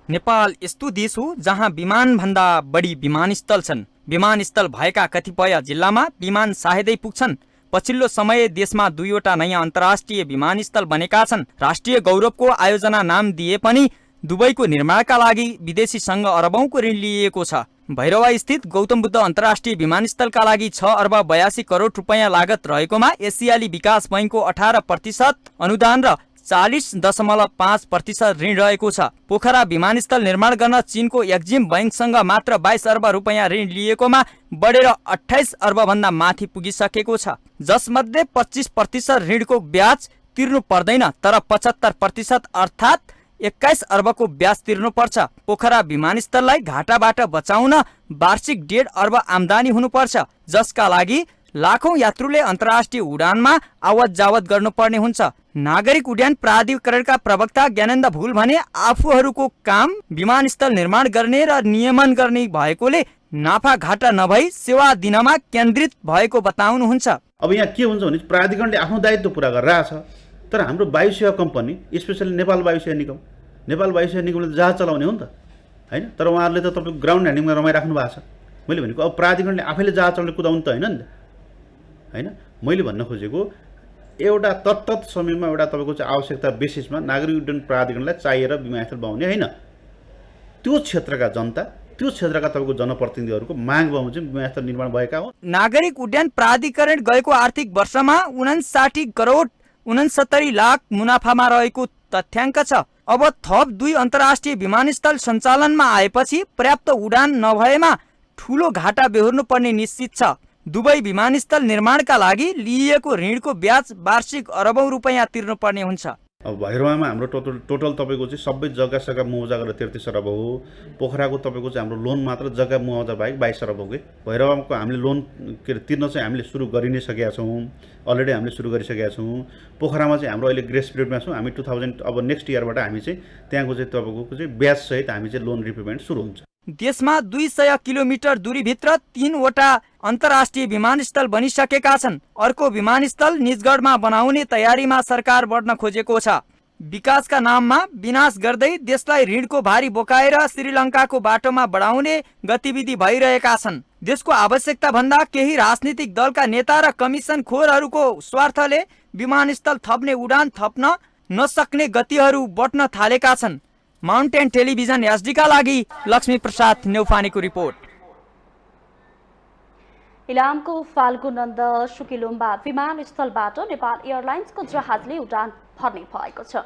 नेपाल यस्तो देश हो जहाँ विमान भन्दा बढी विमानस्थल छन्। विमानस्थल भएका कतिपय जिल्लामा विमान साहेदै पुग्छन्। पछिल्लो समय देशमा 2वटा नयाँ अन्तर्राष्ट्रिय विमानस्थल बनेका छन्। राष्ट्रिय गौरवको आयोजना नाम दिए पनि दुबईको निर्माणका लागि विदेशीसँग अरबौंको ऋण लिइएको छ। भैरवा स्थित गौतम बुद्ध अन्तर्राष्ट्रिय विमानस्थलका लागि 6 अर्ब 82 करोड रुपैयाँ लागत रहेकोमा एसियाली विकास बैंकको 18% अनुदान र 40.5% ऋण रहेको छ। पोखरा विमानस्थल निर्माण गर्न चीनको एक्जिम बैंकसँग मात्र 22 अर्ब रुपैयाँ ऋण लिएकोमा बढेर 28 अर्ब भन्दा माथि पुगिसकेको छ, जसमध्ये 25% ऋणको ब्याज तिर्नु पर्दैन तर 75% अर्थात् 21 अर्बको ब्याज तिर्नुपर्छ। पोखरा विमानस्थललाई घाटाबाट बचाउन वार्षिक 1.5 अर्ब आम्दानी हुनुपर्छ, जसका लागि लाखौं यात्रुले अन्तर्राष्ट्रिय उडानमा आवत जावत गर्नुपर्ने हुन्छ। नागरिक उड्डयन प्राधिकरणका प्रवक्ता ज्ञानेन्द्र भुल भने आफूहरूको काम विमानस्थल निर्माण गर्ने र नियमन गर्ने भएकोले नाफा घाटा नभई सेवा दिनमा केन्द्रित भएको बताउनुहुन्छ। अब यहाँ के हुन्छ भने प्राधिकरणले आफ्नो दायित्व पुरा गरिरहेछ, तर हाम्रो वायुसेवा कम्पनी स्पेसली नेपाल वायुसेवा निगमले जहाज चलाउने हो नि त हैन, तर उहाँहरूले त तपाईँको ग्राउन्ड ह्यान्डिङमा रमाइराख्नु भएको छ। मैले भनेको अब प्राधिकरणले आफैले जहाज चलाउने कुदाउनु त होइन नि त हैन। मैले भन्न खोजेको एउटा तत्त समयमा एउटा तपाईँको चाहिँ आवश्यकता बेसिसमा नागरिक उड्डयन प्राधिकरणलाई चाहिएर विमानस्थल बनाउने होइन, त्यो क्षेत्रका जनता त्यो क्षेत्रका तपाईँको जनप्रतिनिधिहरूको माग बमोजिम विमानस्थल निर्माण भएका हो। नागरिक उड्डयन प्राधिकरण गएको आर्थिक वर्षमा 59 करोड 69 लाख मुनाफामा रहेको तथ्याङ्क छ। अब थप 2 अन्तर्राष्ट्रिय विमानस्थल सञ्चालनमा आएपछि पर्याप्त उडान नभएमा ठूलो घाटा बेहोर्नु पर्ने निश्चित छ। दुबई विमानस्थल निर्माणका लागि लिइएको ऋणको ब्याज वार्षिक अरबौं रुपैयाँ तिर्नुपर्ने हुन्छ। अब भैरवामा हाम्रो टोटल तपाईँको चाहिँ सबै जग्गा सग्गा मुआवजा गरेर 33 अर्ब हो। पोखराको तपाईँको चाहिँ हाम्रो लोन मात्र जग्गा मुआवजा बाहेक 22 अर्ब हो कि। भैरवाको हामीले लोन के अरे तिर्न चाहिँ हामीले सुरु गरि नै सकेका छौँ, अलरेडी हामीले सुरु गरिसकेका छौँ। पोखरामा चाहिँ हाम्रो अहिले ग्रेस पिरियडमा छौँ हामी। 2000 अब नेक्स्ट इयरबाट हामी चाहिँ त्यहाँको चाहिँ तपाईँको चाहिँ ब्याजसहित हामी चाहिँ लोन रिपेमेन्ट सुरु हुन्छ। देशमा 200 किलोमिटर दूरीभित्र 3वटा अन्तर्राष्ट्रिय विमानस्थल बनिसकेका छन्। अर्को विमानस्थल निजगढमा बनाउने तयारीमा सरकार बढ्न खोजेको छ। विकासका नाममा विनाश गर्दै देशलाई ऋणको भारी बोकाएर श्रीलङ्काको बाटोमा बढाउने गतिविधि भइरहेका छन्। देशको आवश्यकता भन्दा केही राजनीतिक दलका नेता र कमिसन खोरहरूको स्वार्थले विमानस्थल थप्ने उडान थप्न नसक्ने गतिहरू बढ्न थालेका छन्। माउन्टेन टेलिभिजन एसडीका लागि लक्ष्मी प्रसाद नेउपानेको रिपोर्ट। इलामको फाल्गुनन्द सुकिलुम्बा विमानस्थलबाट नेपाल एयरलाइन्सको जहाजले उडान भर्ने भएको छ।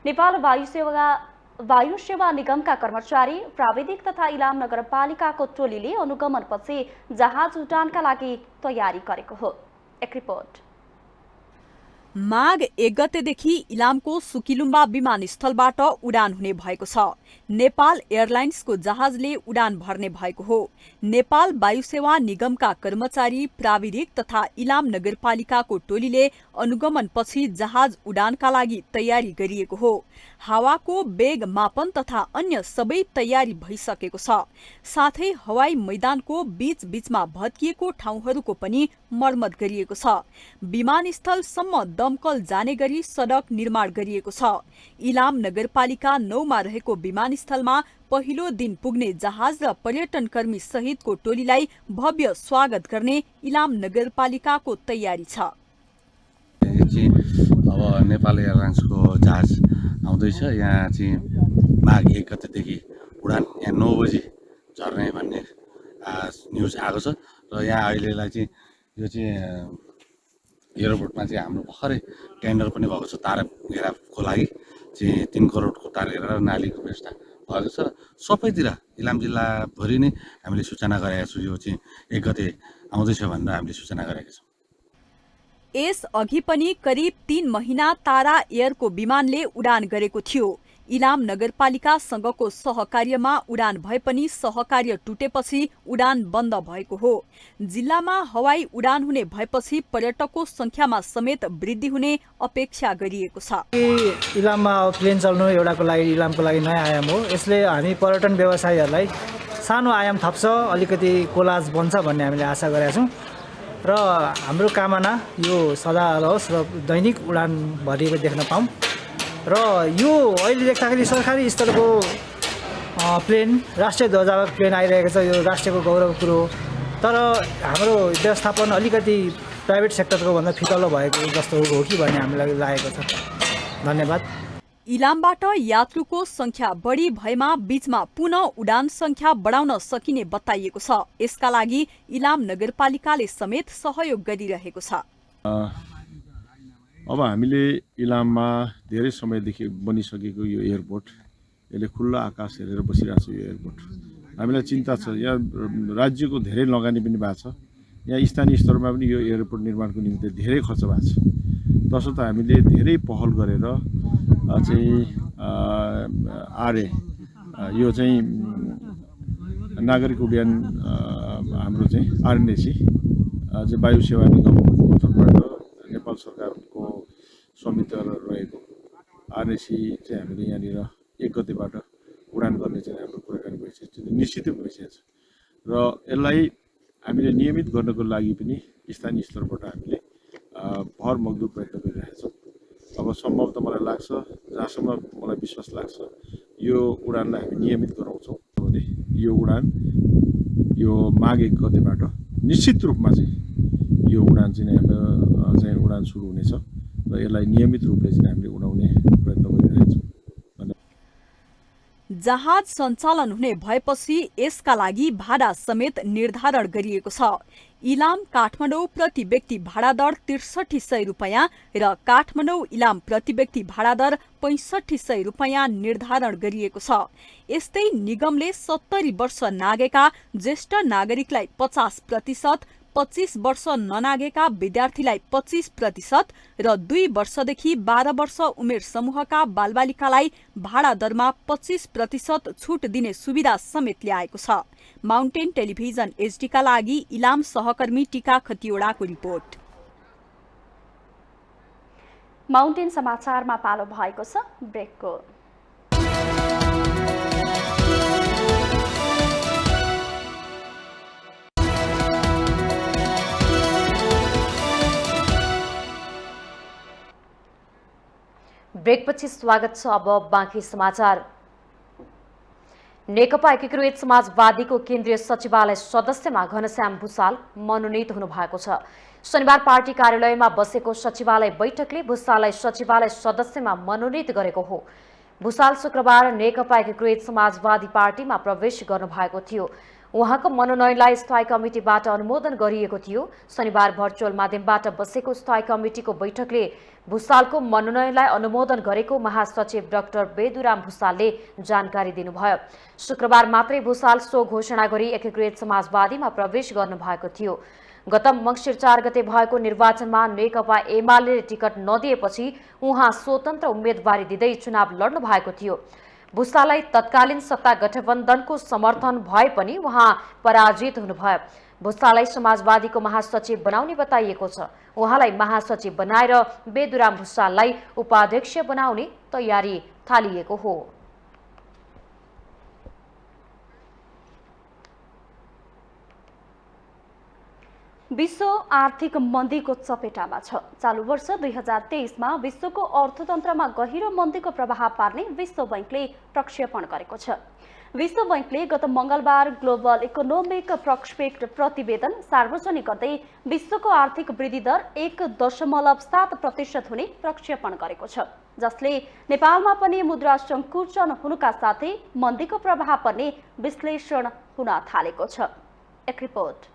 नेपाल वायु सेवा निगमका कर्मचारी, प्राविधिक तथा इलाम नगरपालिकाको टोलीले अनुगमनपछि जहाज उडानका लागि तयारी गरेको हो। एक रिपोर्ट। माघ 1 गतेदेखि इलामको सुकिलुम्बा विमानस्थलबाट उडान हुने भएको छ। नेपाल एयरलाइन्सको जहाजले उडान भर्ने भएको हो। नेपाल वायुसेवा निगमका कर्मचारी, प्राविधिक तथा इलाम नगरपालिकाको टोलीले अनुगमनपछि जहाज उडानका लागि तयारी गरिएको हो। हावाको वेग मापन तथा अन्य सबै तयारी भइसकेको छ। साथै हवाई मैदानको बीचबीचमा भत्किएको ठाउँहरूको पनि मर्मत गरिएको छ। विमानस्थलसम्म दमकल जाने गरी सडक निर्माण गरिएको छ। इलाम नगरपालिका 9 मा रहेको विमानस्थलमा पहिलो दिन पुग्ने जहाज र पर्यटन कर्मी सहितको टोलीलाई भव्य स्वागत गर्ने इलाम नगरपालिकाको तयारी छ। अब नेपाल एयरलाइन्सको जहाज आउँदैछ। यहाँ चाहिँ माघ 1 गतेदेखि उडान यहाँ 9 बजी झर्ने भन्ने न्युज आएको छ र यहाँ अहिलेलाई चाहिँ यो चाहिँ एयरपोर्टमा चाहिँ हाम्रो भर्खरै टेन्डर पनि भएको छ। तार घेराको लागि चाहिँ 3 करोडको तार घेरा र नालीको व्यवस्था भएको छ र सबैतिर इलाम जिल्लाभरि नै हामीले सूचना गरेका छौँ। यो चाहिँ 1 गते आउँदैछ भनेर हामीले सूचना गरेका छौँ। यस अघि पनि करिब 3 महिना तारा एयरको विमानले उडान गरेको थियो। इलाम नगरपालिकासँगको सहकार्यमा उडान भए पनि सहकार्य टुटेपछि उडान बन्द भएको हो। जिल्लामा हवाई उडान हुने भएपछि पर्यटकको संख्यामा समेत वृद्धि हुने अपेक्षा गरिएको छ। इलाममा प्लेन चल्नु एउटाको लागि इलामको लागि नयाँ आयाम हो। यसले हामी पर्यटन व्यवसायीहरूलाई सानो आयाम थप्छ, अलिकति कोलाज बन्छ भन्ने हामीले आशा गरेका छौँ र हाम्रो कामना यो सदा रहोस् र दैनिक उडान भरिएको देख्न पाऊँ। र यो अहिले देख्दाखेरि सरकारी स्तरको प्लेन, राष्ट्रिय ध्वजाको प्लेन आइरहेको छ। यो राष्ट्रको गौरवको कुरो हो। तर हाम्रो व्यवस्थापन अलिकति प्राइभेट सेक्टरको भन्दा फितलो भएको जस्तो हो कि भन्ने हामीलाई लागेको छ। धन्यवाद। इलामबाट यात्रुको संख्या बढी भएमा बीचमा पुनः उडान संख्या बढाउन सकिने बताइएको छ। यसका लागि इलाम नगरपालिकाले समेत सहयोग गरिरहेको छ। अब हामीले इलाममा धेरै समयदेखि बनिसकेको यो एयरपोर्ट, यसले खुल्ला आकाश हेरेर बसिरहेको छ। यो एयरपोर्ट हामीलाई चिन्ता छ। यहाँ राज्यको धेरै लगानी पनि भएको छ। यहाँ स्थानीय स्तरमा पनि यो एयरपोर्ट निर्माणको निम्ति धेरै खर्च भएको छ। तसर्थ हामीले धेरै पहल गरेर चाहिँ आरए यो चाहिँ नागरिक उड्डयन हाम्रो चाहिँ आरएनएसी चाहिँ वायु सेवा निगमको तर्फबाट नेपाल सरकारको स्वामित्व रहेको आरएनएसी चाहिँ हामीले यहाँनिर 1 गतेबाट उडान गर्ने चाहिँ हाम्रो कुराकानी भइसकेको छ, निश्चित भइसकेको छ। र यसलाई हामीले नियमित गर्नको लागि पनि स्थानीय स्तरबाट हामीले भर मग्दुर प्रयत्न गरिरहेका छौँ। अब सम्भव त मलाई लाग्छ, जहाँसम्म मलाई विश्वास लाग्छ, यो उडानलाई हामी नियमित गराउँछौँ भने यो उडान यो माघ 1 गतेबाट निश्चित रूपमा चाहिँ यो उडान चाहिँ हाम्रो चाहिँ उडान सुरु हुनेछ र यसलाई नियमित रूपले चाहिँ हामीले उडाउने प्रयत्न गरिरहेका छौँ। जहाज सञ्चालन हुने भएपछि यसका लागि भाडा समेत निर्धारण गरिएको छ। इलाम काठमाडौँ प्रति व्यक्ति भाडा दर 6300 रुपैयाँ र काठमाडौँ इलाम प्रति व्यक्ति भाडा दर 6500 रुपैयाँ निर्धारण गरिएको छ। यस्तै निगमले 70 वर्ष नागेका ज्येष्ठ नागरिकलाई 50%, 25 वर्ष ननागेका विद्यार्थीलाई 25% र 2 वर्षदेखि 12 वर्ष उमेर समूहका बालबालिकालाई भाडा दरमा 25% छुट दिने सुविधा समेत ल्याएको छ। माउन्टेन टेलिभिजन HD का लागि इलाम सहकर्मी टीका खतिवड़ाको रिपोर्ट। माउन्टेन समाचारमा पालो भएको छ ब्रेकको। ब्रेकपछि स्वागत छ। अब बाँकी समाचार। नेकपा एकीकृत समाजवादीको केन्द्रीय सचिवालय सदस्यमा घनश्याम भुसाल मनोनित हुनुभएको छ। शनिबार पार्टी कार्यालयमा बसेको सचिवालय बैठकले भुसाललाई सचिवालय सदस्यमा मनोनित गरेको हो। भुसाल शुक्रबार नेकपा एकीकृत समाजवादी पार्टीमा प्रवेश गर्नुभएको थियो। उहाँको मनोनयनलाई स्थायी कमिटीबाट अनुमोदन गरिएको थियो। शनिबार भर्चुअल माध्यमबाट बसेको स्थायी कमिटीको बैठकले भुसालको मनोनयनलाई अनुमोदन गरेको महासचिव डाक्टर बेदुराम भुसालले जानकारी दिनुभयो। शुक्रबार मात्रै भुसाल सो घोषणा गरी एकीकृत समाजवादीमा प्रवेश गर्नुभएको थियो। गत मङ्सिर 4 गते भएको निर्वाचनमा नेकपा एमाले टिकट नदिएपछि उहाँ स्वतन्त्र उम्मेदवारी दिँदै चुनाव लड्नु भएको थियो। भुसाललाई तत्कालीन सत्ता गठबन्धनको समर्थन भए पनि उहाँ पराजित हुनुभयो। भुसाललाई समाजवादीको महासचिव बनाउने बताइएको छ। उहाँलाई महासचिव बनाएर बेदुराम भुसाललाई उपाध्यक्ष बनाउने तयारी थालिएको हो। विश्व आर्थिक मन्दीको चपेटामा छ। चालु वर्ष 2023मा विश्वको अर्थतन्त्रमा गहिरो मन्दीको प्रभाव पार्ने विश्व बैंकले प्रक्षेपण गरेको छ। विश्व बैंकले गत मंगलबार ग्लोबल इकोनोमिक प्रोस्पेक्ट प्रतिवेदन सार्वजनिक गर्दै विश्वको आर्थिक वृद्धि दर 1.7% हुने प्रक्षेपण गरेको छ, जसले नेपालमा पनि मुद्रा संकुचन हुनुका साथै मन्दीको प्रभाव पर्ने विश्लेषण हुन थालेको छ। एक रिपोर्ट।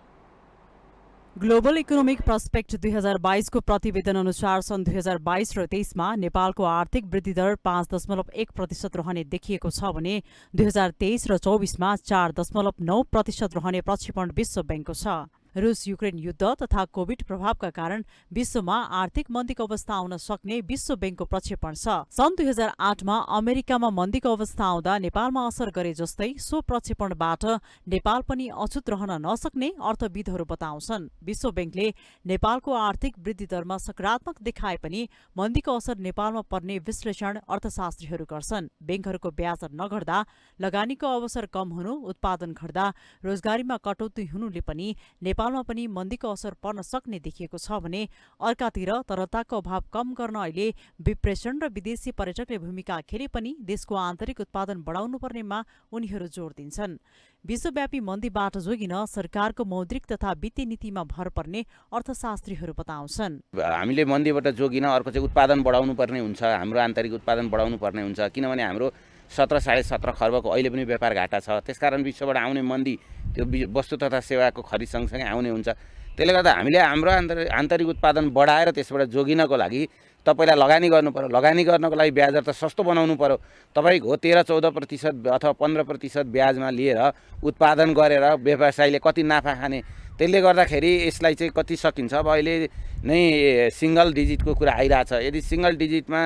ग्लोबल इकोनोमिक प्रोस्पेक्ट 2022 को प्रतिवेदन अनुसार सन् 2022 र 23 मा नेपालको आर्थिक वृद्धि दर 5.1% रहने देखिएको छ भने 2023 र 24 मा 4.9% रहने प्रक्षेपण विश्व बैंकको छ। रूस युक्रेन युद्ध तथा कोभिड प्रभावका कारण विश्वमा आर्थिक मन्दीको अवस्था आउन सक्ने विश्व बैंकको प्रक्षेपण छ। सन् 2008 मा अमेरिकामा मन्दीको अवस्था आउँदा नेपालमा असर गरे जस्तै सो प्रक्षेपणबाट नेपाल पनि अछुत रहन नसक्ने अर्थविदहरू बताउँछन्। विश्व बैंकले नेपालको आर्थिक वृद्धि दरमा सकारात्मक देखाए पनि मन्दीको असर नेपालमा पर्ने विश्लेषण अर्थशास्त्रीहरू गर्छन्। बैंकहरूको ब्याज नघट्दा लगानीको अवसर कम हुनु, उत्पादन घट्दा रोजगारीमा कटौती हुनुले पनि नेपाल नेपालमा पनि मन्दीको असर पर्न सक्ने देखिएको छ भने अर्कातिर तरलताको अभाव कम गर्न अहिले विप्रेषण र विदेशी पर्यटकले भूमिका खेले पनि देशको आन्तरिक उत्पादन बढाउनुपर्नेमा उनीहरू जोड दिन्छन्। विश्वव्यापी मन्दीबाट जोगिन सरकारको मौद्रिक तथा वित्तीय नीतिमा भर पर्ने अर्थशास्त्रीहरू बताउँछन्। हामीले मन्दीबाट जोगिन अर्को चाहिँ उत्पादन बढाउनु पर्ने हुन्छ, हाम्रो आन्तरिक उत्पादन बढाउनु पर्ने हुन्छ, किनभने हाम्रो 17-17.5 खर्बको अहिले पनि व्यापार घाटा छ। त्यसकारण विश्वबाट आउने मन्दी त्यो वस्तु तथा सेवाको खरिद सँगसँगै आउने हुन्छ। त्यसले गर्दा हामीले हाम्रो आन्तरिक उत्पादन बढाएर त्यसबाट जोगिनको लागि तपाईलाई लगानी गर्नु पर्यो। लगानी गर्नको लागि ब्याज दर त सस्तो बनाउनु पर्यो। तपाईको 13-14% अथवा 15% ब्याजमा लिएर उत्पादन गरेर व्यवसायीले कति नाफा खाने, त्यसले गर्दाखेरि यसलाई चाहिँ कति सकिन्छ। अब अहिले नै सिंगल डिजिटको कुरा आइरहेछ। यदि सिंगल डिजिटमा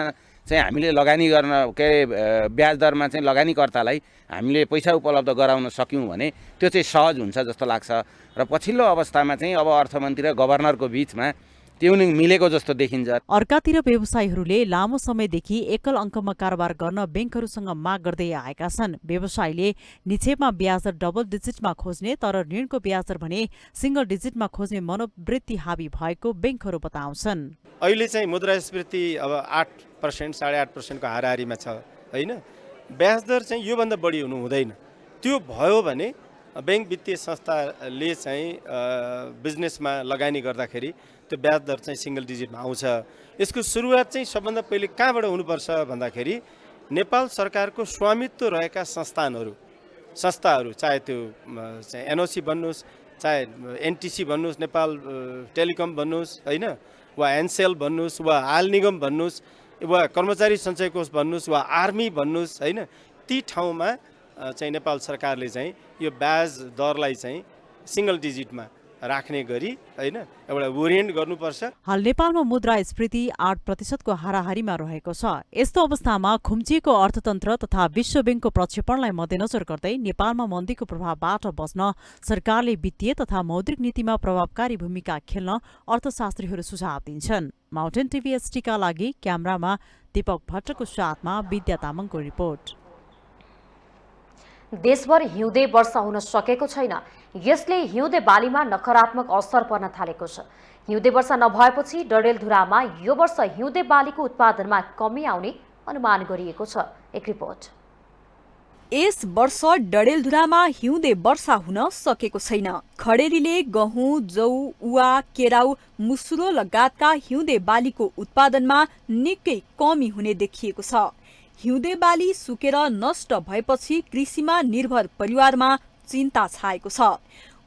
चाहिँ हामीले लगानी गर्न के ब्याज दरमा चाहिँ लगानीकर्तालाई हामीले पैसा उपलब्ध गराउन सक्यौँ भने त्यो चाहिँ सहज हुन्छ जस्तो लाग्छ। र पछिल्लो अवस्थामा चाहिँ अब अर्थमन्त्री र गभर्नरको बीचमा ट्युनिङ मिलेको जस्तो देखिन्छ। अर्कातिर व्यवसायीहरूले लामो समयदेखि एकल अङ्कमा कारोबार गर्न ब्याङ्कहरूसँग माग गर्दै आएका छन्। व्यवसायीले निक्षेपमा ब्याज दर डबल डिजिटमा खोज्ने तर ऋणको ब्याज दर भने सिंगल डिजिटमा खोज्ने मनोवृत्ति हावी भएको ब्याङ्कहरू बताउँछन्। अहिले चाहिँ मुद्रास्फीति अब 8%, 8.5% को हाराहारीमा छ हैन। ब्याज दर चाहिँ योभन्दा बढी हुनु हुँदैन। त्यो भयो भने बैंक वित्तीय संस्थाले चाहिँ बिजनेसमा लगानी गर्दाखेरि त्यो ब्याज दर चाहिँ सिंगल डिजिटमा आउँछ। यसको सुरुवात चाहिँ सबभन्दा पहिले कहाँबाट हुनुपर्छ भन्दाखेरि नेपाल सरकारको स्वामित्व रहेका संस्थाहरू चाहे त्यो चाहिँ एनओसी भन्नुहोस्, चाहे एनटिसी भन्नुहोस्, नेपाल टेलिकम भन्नुहोस् हैन, वा एनसेल भन्नुहोस्, वा हाल निगम भन्नुहोस्, वा कर्मचारी सञ्चय कोष भन्नुहोस्, वा आर्मी भन्नुहोस् हैन, ती ठाउँमा चाहिँ नेपाल सरकारले चाहिँ यो ब्याज दरलाई चाहिँ सिंगल डिजिटमा राख्ने गरी हैन एउटा ओरिएन्ट गर्नुपर्छ। हाल नेपालमा मुद्रास्फीति 8% को हाराहारीमा रहेको छ। यस्तो अवस्थामा खुम्चिएको अर्थतन्त्र तथा विश्व ब्याङ्कको प्रक्षेपणलाई मध्यनजर गर्दै नेपालमा मन्दीको प्रभावबाट बच्न सरकारले वित्तीय तथा मौद्रिक नीतिमा प्रभावकारी भूमिका खेल्न अर्थशास्त्रीहरू सुझाव दिन्छन्। माउन्टेन टिभी एसटीका लागि क्यामेरामा दीपक भट्टको साथमा विद्या तामाङको रिपोर्ट। देशभर हिउँदे वर्षा हुन सकेको छैन। यसले हिउँदे बालीमा नकारात्मक असर पर्न थालेको छ। हिउँदे वर्षा नभएपछि डडेलधुरामा यो वर्ष हिउँदे बालीको उत्पादनमा कमी आउने अनुमान गरिएको छ। एक रिपोर्ट। यस वर्ष डडेलधुरामा हिउँदे वर्षा हुन सकेको छैन। खडेरीले गहुँ, जौ, उवा, केराउ, मुसुरो लगायतका हिउँदे बालीको उत्पादनमा निकै कमी हुने देखिएको छ। हिउँदे बाली सुकेर नष्ट भएपछि कृषिमा निर्भर परिवारमा चिन्ता छाएको छ।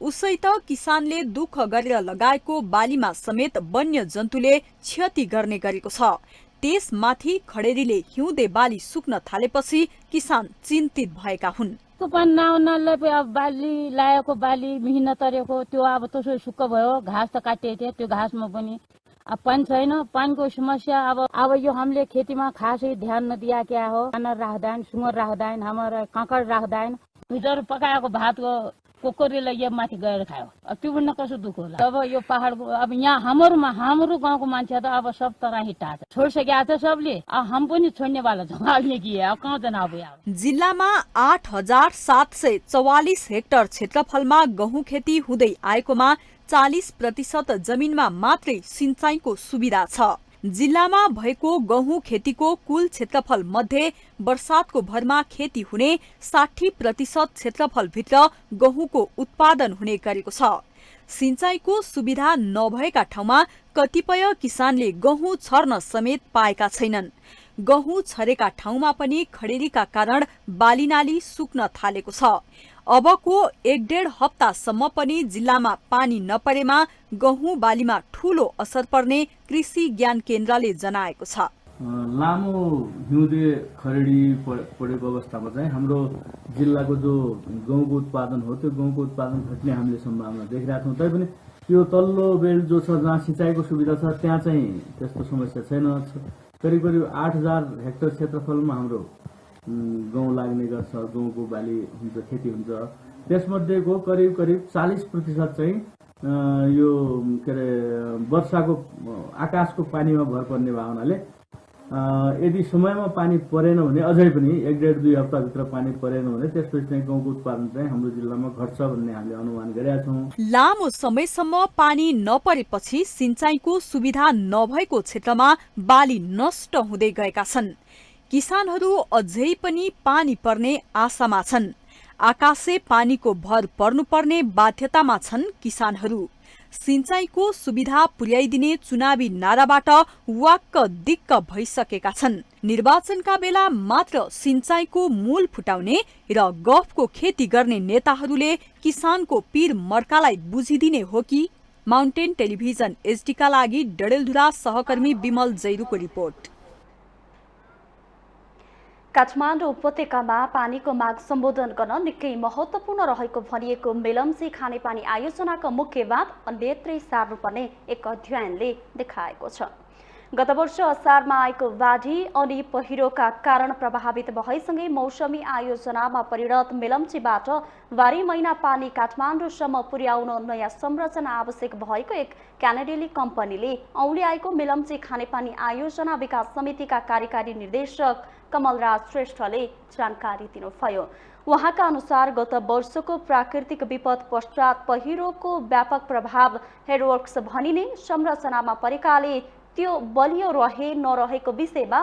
उसै त किसानले दुःख गरेर लगाएको बालीमा समेत वन्य जन्तुले क्षति गर्ने गरेको छ। त्यसमाथि खडेरीले हिउँदे बाली सुक्न थालेपछि किसान चिन्तित भएका हुन्। पानी नआउनाले बाली लाएको बाली मिहिन तरेको त्यो अब त्यसो सुक्क भयो। घाँस त काटिएको थियो, त्यो घाँसमा पनि अब पानी छैन। पानीको समस्या अब यो हामीले खेतीमा खासै ध्यान नदिया क्या हो। खाना राख्दैन, सुँगुर राख्दैन, हाम्रो काँक्रा राख्दैन। हिजो पकाएको भातको कोकोरीले यो माथि गएर खायो। अब त्यो पनि कसो दुःख होला। अब यो पहाडको अब यहाँ हाम्रो गाउँको मान्छे त अब सब तरह हिटा छोडिसकेको छ सबले। हम पनि छोड्नेवाला छौँ। अहिले के अब कहाँ जान अब जिल्लामा 8,744 हेक्टर क्षेत्रफलमा गहुँ खेती हुँदै आएकोमा 40% जमिनमा मात्रै सिंचाइको सुविधा छ। जिल्लामा भएको गहुँ खेतीको कुल क्षेत्रफल मध्ये वर्षातको भरमा खेती हुने 60% क्षेत्रफलभित्र गहुँको उत्पादन हुने गरेको छ। सिंचाइको सुविधा नभएका ठाउँमा कतिपय किसानले गहुँ छर्न समेत पाएका छैनन्। गहुँ छरेका ठाउँमा पनि खडेरीका कारण बालीनाली सुक्न थालेको छ। अबको 1.5 हप्तासम्म पनि जिल्लामा पानी नपरेमा गहुँ बालीमा ठूलो असर पर्ने कृषि ज्ञान केन्द्रले जनाएको छ। लामो हिउँदे खरेडी परेको अवस्थामा चाहिँ हाम्रो जिल्लाको जो गहुँको उत्पादन हो त्यो गहुँको उत्पादन घट्ने हामीले सम्भावना देखिरहेका छौँ। तैपनि यो तल्लो बेल्ट जो छ जहाँ सिँचाइको सुविधा छ त्यहाँ चाहिँ त्यस्तो समस्या छैन। करिब 8,000 हेक्टर क्षेत्रफलमा हाम्रो गहुँ लाग्ने गर्छ। गहुँको बाली हुन्छ, खेती हुन्छ। त्यसमध्येको करिब 40% चाहिँ यो के अरे वर्षाको आकाशको पानीमा भर पर्ने भावनाले यदि समयमा पानी परेन भने अझै पनि 1.5-2 हप्ताभित्र पानी परेन भने त्यसपछि चाहिँ गहुँको उत्पादन चाहिँ हाम्रो जिल्लामा घट्छ भन्ने हामीले अनुमान गरेका छौँ। लामो समयसम्म पानी नपरेपछि सिंचाइको सुविधा नभएको क्षेत्रमा बाली नष्ट हुँदै गएका छन्। किसानहरू अझै पनि पानी पर्ने आशामा छन्। आकाशे पानीको भर पर्नुपर्ने बाध्यतामा छन् किसानहरू। सिंचाइको सुविधा पुर्याइदिने चुनावी नाराबाट वाक्क दिक्क भइसकेका छन्। निर्वाचनका बेला मात्र सिंचाइको मूल फुटाउने र गफको खेती गर्ने नेताहरूले किसानको पीर मर्कालाई बुझिदिने हो कि? माउन्टेन टेलिभिजन एचडीका लागि डडेलधुरा सहकर्मी विमल जैरूको रिपोर्ट। काठमाडौँ उपत्यकामा पानीको माग सम्बोधन गर्न निकै महत्त्वपूर्ण रहेको भनिएको मेलम्ची खानेपानी आयोजनाको मुख्य बात अन्यत्रै सार्नुपर्ने एक अध्ययनले देखाएको छ। गत वर्ष असारमा आएको बाढी अनि पहिरोका कारण प्रभावित भएसँगै मौसमी आयोजनामा परिणत मेलम्चीबाट 12 महिना पानी काठमाडौँसम्म पुर्याउन नयाँ संरचना आवश्यक भएको एक क्यानाडियली कम्पनीले औली आएको मेलम्ची खानेपानी आयोजना विकास समितिका कार्यकारी निर्देशक कमलराज श्रेष्ठले जानकारी दिनुभयो। उहाँका अनुसार गत वर्षको प्राकृतिक विपद पश्चात पहिरोको व्यापक प्रभाव हेडवर्क्स भनिने संरचनामा परेकाले त्यो बलियो रहे नरहेको विषयमा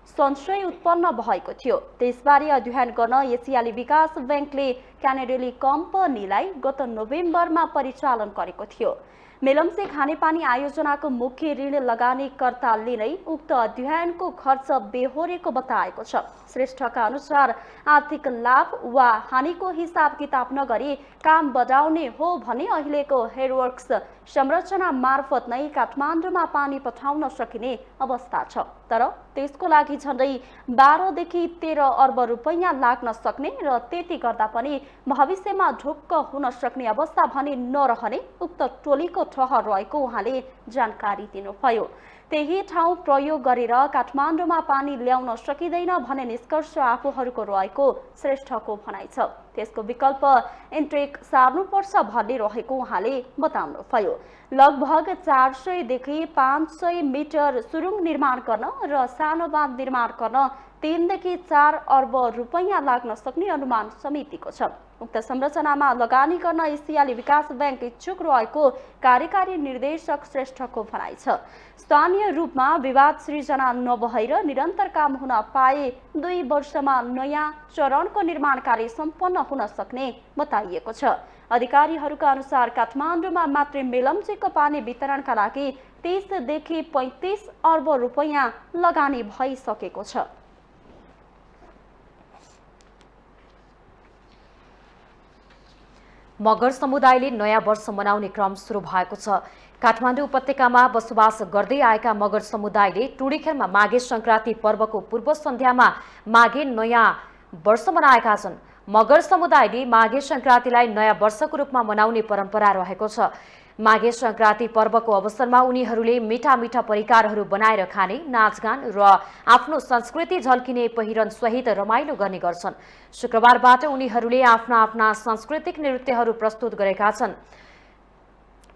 संशय उत्पन्न भएको थियो। त्यसबारे अध्ययन गर्न एसियाली विकास बैंकले क्यानाडियली कम्पनीलाई गत नोभेम्बरमा परिचालन गरेको थियो। मेलम्ची खानेपानी आयोजनाको मुख्य ऋण लगानीकर्ताले नै उक्त अध्ययनको खर्च बेहोरेको बताएको छ। श्रेष्ठका अनुसार आर्थिक लाभ वा हानिको हिसाब किताब नगरी काम बढाउने हो भने अहिलेको हेडवर्क्स संरचना मार्फत नै काठमाडौँमा पानी पठाउन सकिने अवस्था छ। तर त्यसको लागि झन्डै 12 देखि 13 अर्ब रुपैयाँ लाग्न सक्ने र त्यति गर्दा पनि भविष्यमा ढुक्क हुन सक्ने अवस्था भने नरहने उक्त टोलीको ठहर रहेको उहाँले जानकारी दिनुभयो। त्यही ठाउँ प्रयोग गरेर काठमाडौँमा पानी ल्याउन सकिँदैन भन्ने निष्कर्ष आफूहरूको रहेको श्रेष्ठको भनाइ छ। त्यसको विकल्प इन्ट्रेक सार्नुपर्छ भन्ने रहेको उहाँले बताउनुभयो। लगभग 400 देखि 500 मिटर सुरुङ निर्माण गर्न र सानो बाँध निर्माण गर्न 3 देखि 4 अर्ब रुपैयाँ लाग्न सक्ने अनुमान समितिको छ। उक्त संरचनामा लगानी गर्न एसियाली विकास बैंक इच्छुक रहेको कार्यकारी निर्देशक श्रेष्ठको भनाइ छ। स्थानीय रूपमा विवाद सृजना नभएर निरन्तर काम हुन पाए 2 वर्षमा नयाँ चरणको निर्माण कार्य सम्पन्न हुन सक्ने बताइएको छ। अधिकारीहरूका अनुसार काठमाडौँमा मात्रै मेलम्चीको पानी वितरणका लागि 30 देखि 35 अर्ब रुपैयाँ लगानी भइसकेको छ। मगर समुदायले नयाँ वर्ष मनाउने क्रम सुरु भएको छ। काठमाडौँ उपत्यकामा बसोबास गर्दै आएका मगर समुदायले टुडीखेलमा माघे संक्रान्ति पर्वको पूर्व सन्ध्यामा माघे नयाँ वर्ष मनाएका छन्। मगर समुदायले माघे संक्रान्तिलाई नयाँ वर्षको रूपमा मनाउने परम्परा रहेको छ। माघे संक्रान्ति पर्वको अवसरमा उनीहरूले मिठा मिठा परिकारहरू बनाएर खाने, नाचगान र आफ्नो संस्कृति झल्किने पहिरन सहित रमाइलो गर्ने गर्छन्। शुक्रबारबाट उनीहरूले आफ्ना आफ्ना सांस्कृतिक नृत्यहरू प्रस्तुत गरेका छन्।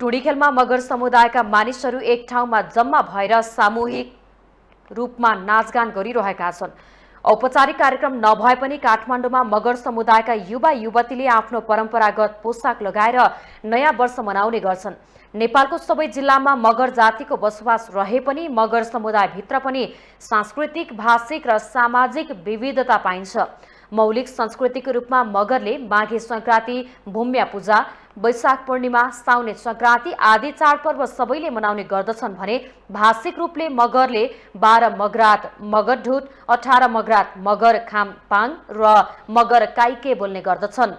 टुडीखेलमा मगर समुदायका मानिसहरू एक ठाउँमा जम्मा भएर सामूहिक रूपमा नाचगान गरिरहेका छन्। औपचारिक कार्यक्रम नभए पनि काठमाडौँमा मगर समुदायका युवा युवतीले आफ्नो परम्परागत पोसाक लगाएर नयाँ वर्ष मनाउने गर्छन्। नेपालको सबै जिल्लामा मगर जातिको बसोबास रहे पनि मगर समुदायभित्र पनि सांस्कृतिक, भाषिक र सामाजिक विविधता पाइन्छ। मौलिक संस्कृतिको रूपमा मगरले माघे संक्रान्ति, भूम्या पूजा, वैशाख पूर्णिमा, साउने संक्रान्ति आदि चाडपर्व सबैले मनाउने गर्दछन् भने भाषिक रूपले मगरले 12 मगरात मगर ढुट, 18 मगरात मगर खामपाङ र मगर काइके बोल्ने गर्दछन्।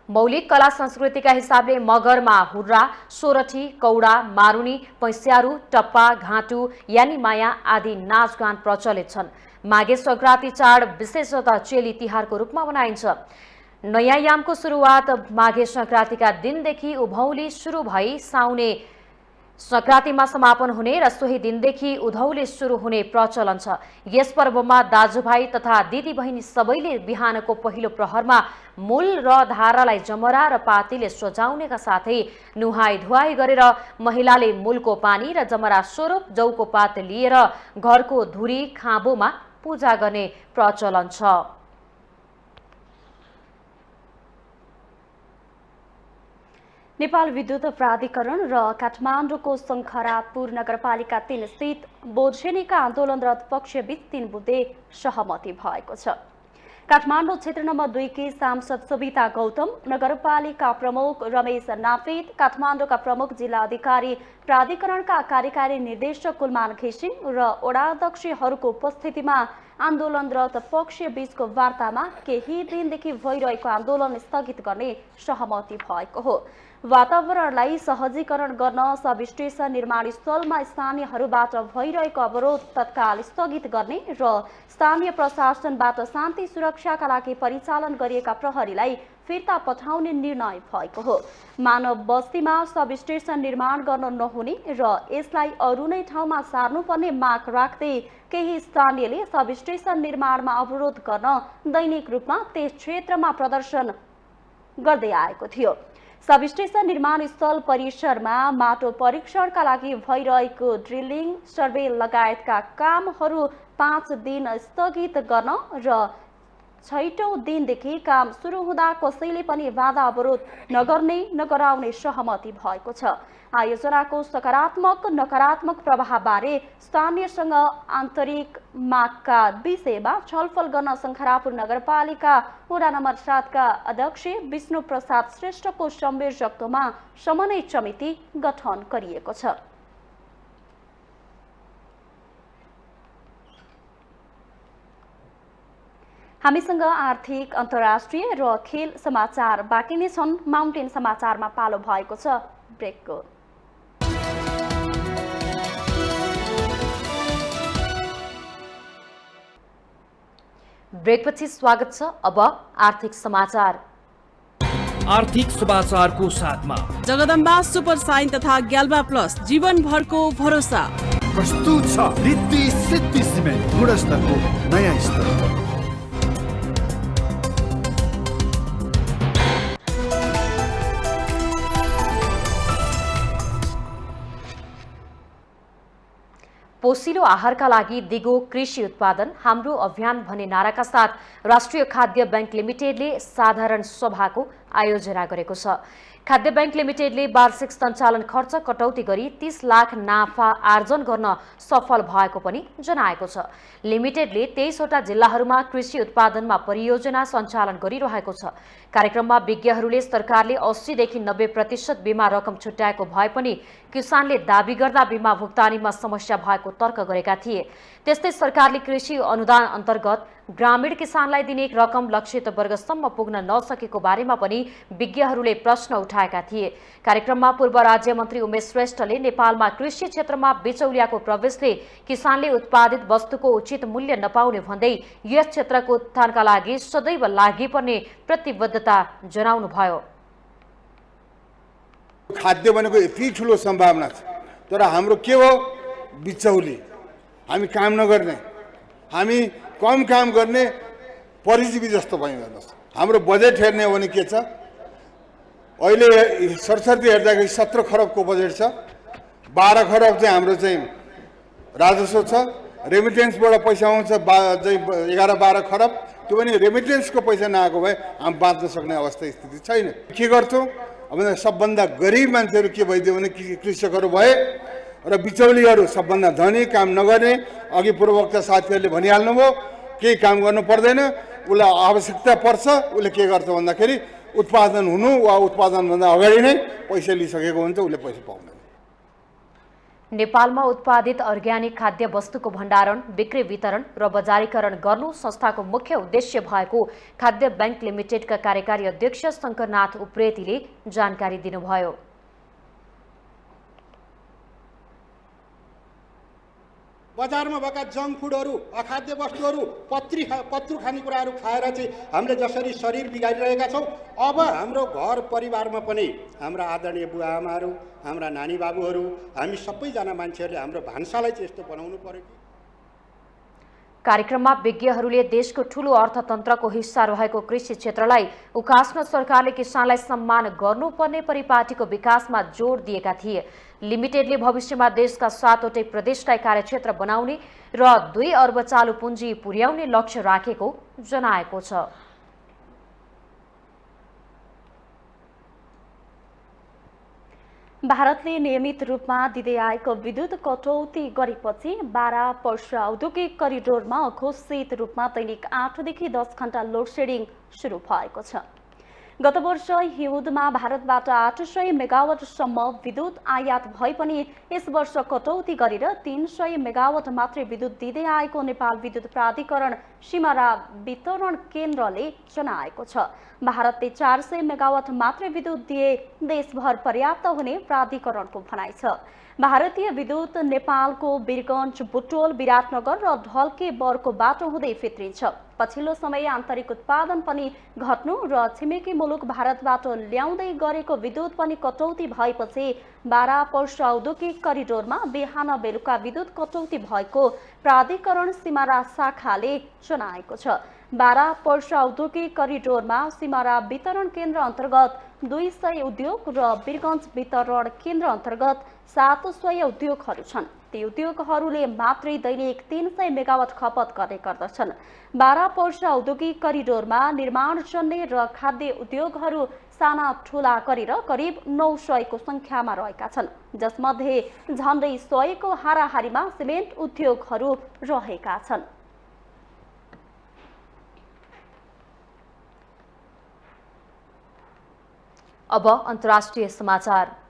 मौलिक कला संस्कृतिका हिसाबले मगरमा हुर्रा, सोरठी, कौडा, मारुनी, पैस्यारू, टप्पा, घाँटु, यानी माया आदि नाचगान प्रचलित छन्। माघे संक्रान्ति चाड विशेषतः चेली तिहारको रूपमा मनाइन्छ। नयाँ यामको सुरुवात माघे संक्रान्तिका दिनदेखि उभौली सुरु भई साउने संक्रान्तिमा समापन हुने र सोही दिनदेखि उधौले सुरु हुने प्रचलन छ। यस पर्वमा दाजुभाइ तथा दिदीबहिनी सबैले बिहानको पहिलो प्रहरमा मूल र धारालाई जमरा र पातीले सजाउनेका साथै नुहाई धुवाई गरेर महिलाले मूलको पानी र जमरा स्वरूप जौको पात लिएर घरको धुरी खाँबोमा पूजा गर्ने प्रचलन छ। नेपाल विद्युत प्राधिकरण र काठमाडौँको शङ्खरापुर नगरपालिका 3 स्थित बोझेनीका आन्दोलनरत पक्षबीच 3 बुँदे सहमति भएको छ। काठमाडौँ क्षेत्र नम्बर 2 की सांसद सविता गौतम, नगरपालिका प्रमुख रमेश नाफिद, काठमाडौँका प्रमुख जिल्ला अधिकारी प्राधिकरणका कार्यकारी निर्देशक कुलमान घिसिङ र वडाध्यक्षहरूको उपस्थितिमा आन्दोलनरत पक्ष बीचको वार्तामा केही दिनदेखि भइरहेको आन्दोलन स्थगित गर्ने सहमति भएको हो। वातावरणलाई सहजीकरण गर्न सब स्टेशन निर्माण स्थलमा स्थानीयहरूबाट भइरहेको अवरोध तत्काल स्थगित गर्ने र स्थानीय प्रशासनबाट शान्ति सुरक्षाका लागि परिचालन गरिएका प्रहरीलाई फिर्ता पठाउने निर्णय भएको हो। मानव बस्तीमा सब स्टेशन निर्माण गर्न नहुने र यसलाई अरू नै ठाउँमा सार्नुपर्ने माग राख्दै केही स्थानीयले सब स्टेशन निर्माणमा अवरोध गर्न दैनिक रूपमा त्यस क्षेत्रमा प्रदर्शन गर्दै आएको थियो। सब स्टेशन निर्माण स्थल परिसरमा माटो परीक्षणका लागि भइरहेको ड्रिलिङ, सर्वे लगायतका कामहरू 5 दिन स्थगित गर्न र 6औं दिनदेखि काम सुरु हुँदा कसैले पनि बाधा अवरोध नगराउने सहमति भएको छ। आयोजनाको सकारात्मक नकारात्मक प्रभावबारे स्थानीयसँग आन्तरिक मागका विषयमा छलफल गर्न शङ्खरापुर नगरपालिका वडा नम्बर 7 का अध्यक्ष विष्णु प्रसाद श्रेष्ठको संयोजकत्वमा समन्वय समिति गठन गरिएको छ। हामीसँग आर्थिक, अन्तर्राष्ट्रिय र खेल समाचार बाँकी नै छन्। माउन्टेन समाचारमा पालो भएको छ ब्रेकको। ब्रेकपछि स्वागत छ। अब आर्थिक समाचार। आर्थिक समाचारको साथमा जगदम्बा सुपर साइन तथा ग्याल्बा प्लस जीवनभरको भरोसा। प्रस्तुत छ रिद्धि सिद्धि सिमेन्ट, गुणस्तरको नयाँ स्तर। पोषिलो आहारका लागि दिगो कृषि उत्पादन हाम्रो अभियान भन्ने नाराका साथ राष्ट्रिय खाद्य बैंक लिमिटेडले साधारण सभाको आयोजना गरेको छ। खाद्य बैंक लिमिटेडले वार्षिक सञ्चालन खर्च कटौती गरी 30 लाख नाफा आर्जन गर्न सफल भएको पनि जनाएको छ। लिमिटेडले 23वटा जिल्लाहरूमा कृषि उत्पादनमा परियोजना सञ्चालन गरिरहेको छ। कार्यक्रममा विज्ञहरूले सरकारले 80 देखि 90% बीमा रकम छुट्याएको भए पनि किसानले दाबी गर्दा बीमा भुक्तानीमा समस्या भएको तर्क गरेका थिए। त्यस्तै सरकारले कृषि अनुदान अन्तर्गत ग्रामीण किसानलाई दिने रकम लक्षित वर्गसम्म पुग्न नसकेको बारेमा पनि विज्ञहरूले प्रश्न उठाएका थिए। कार्यक्रममा पूर्व राज्य मन्त्री उमेश श्रेष्ठले नेपालमा कृषि क्षेत्रमा बिचौलियाको प्रवेशले किसानले उत्पादित वस्तुको उचित मूल्य नपाउने भन्दै यस क्षेत्रको उत्थानका लागि सदैव लागिपर्ने प्रतिबद्धता जनाउनुभयो। खाद्य भनेको यति ठुलो सम्भावना छ, तर हाम्रो के हो बिचौली, हामी काम नगर्ने, हामी कम काम गर्ने परिजीवी जस्तो भइरहन्छ। हाम्रो बजेट हेर्ने हो भने के छ, अहिले सरसर्ती हेर्दाखेरि 17 खरबको बजेट छ। 12 खरब चाहिँ हाम्रो चाहिँ राजस्व छ, रेमिटेन्सबाट पैसा आउँछ चाहिँ 11-12 खरब। त्यो पनि रेमिटेन्सको पैसा नआएको भए हामी बाँच्न सक्ने अवस्था स्थिति छैन। के गर्छौँ अब सबभन्दा गरिब मान्छेहरू के भइदियो भने कृषकहरू भए र बिचौलीहरू सबभन्दा धनी, काम नगर्ने। अघि पूर्ववक्ता साथीहरूले भनिहाल्नुभयो केही काम गर्नु पर्दैन, उसलाई आवश्यकता पर्छ, उसले के गर्छ भन्दाखेरि उत्पादन हुनु वा उत्पादनभन्दा अगाडि नै पैसा लिइसकेको हुन्छ, उसले पैसा पाउँदैन। नेपालमा उत्पादित अर्ग्यानिक खाद्य वस्तुको भण्डारण, बिक्री, वितरण र बजारीकरण गर्नु संस्थाको मुख्य उद्देश्य भएको खाद्य बैंक लिमिटेडका कार्यकारी अध्यक्ष शङ्करनाथ उप्रेतीले जानकारी दिनुभयो। बजारमा भएका जङ्क फुडहरू, अखाद्य वस्तुहरू, पत्रु खानेकुराहरू खाएर चाहिँ हामीले जसरी शरीर बिगारिरहेका छौँ, अब हाम्रो घर परिवारमा पनि हाम्रा आदरणीय बुवाआमाहरू, हाम्रा नानी बाबुहरू, हामी सबैजना मान्छेहरूले हाम्रो भान्सालाई चाहिँ यस्तो बनाउनु पर्यो कि। कार्यक्रममा विज्ञहरूले देशको ठूलो अर्थतन्त्रको हिस्सा रहेको कृषि क्षेत्रलाई उकास्न सरकारले किसानलाई सम्मान गर्नुपर्ने परिपाटीको विकासमा जोड दिएका थिए। लिमिटेडले भविष्यमा देशका 7वटै प्रदेशलाई कार्यक्षेत्र बनाउने र 2 अर्ब चालु पुँजी पुर्याउने लक्ष्य राखेको जनाएको छ। भारतले नियमित रूपमा दिँदै आएको विद्युत कटौती गरेपछि 12 वर्ष औद्योगिक करिडोरमा घोषित रूपमा दैनिक 8 देखि 10 घण्टा लोडसेडिङ सुरु भएको छ। गत वर्ष हिउँदमा भारतबाट 800 मेगावाटसम्म विद्युत आयात भए पनि यस वर्ष कटौती गरेर 300 मेगावाट मात्रै विद्युत दिँदै आएको नेपाल विद्युत प्राधिकरण सिमारा वितरण केन्द्रले जनाएको छ। भारतले 400 मेगावाट मात्रै विद्युत दिए देशभर पर्याप्त हुने प्राधिकरणको भनाइ छ। भारतीय विद्युत नेपालको वीरगञ्ज, बुटोल, विराटनगर र ढल्के बरको बाटो हुँदै फित्रिन्छ। पछिल्लो समय आन्तरिक उत्पादन पनि घट्नु र छिमेकी मुलुक भारतबाट ल्याउँदै गरेको विद्युत पनि कटौती भएपछि 12 वर्ष औद्योगिक करिडोरमा बिहान बेलुका विद्युत कटौती भएको प्राधिकरण सिमारा शाखाले जनाएको छ। 12 वर्ष औद्योगिक करिडोरमा सिमारा वितरण केन्द्र अन्तर्गत 200 उद्योग र वीरगञ्ज वितरण केन्द्र अन्तर्गत 700 उद्योगहरू छन्। ती उद्योगहरूले मात्रै दैनिक 300 मेगावाट खपत गर्ने गर्दछन्। 12 वर्ष औद्योगिक करिडोरमा निर्माणजन्य र खाद्य उद्योगहरू साना ठुला गरेर करिब 900 को संख्यामा रहेका छन्, जसमध्ये झन्डै 100 को हाराहारीमा सिमेन्ट उद्योगहरू रहेका छन्। अब अन्तर्राष्ट्रिय समाचार।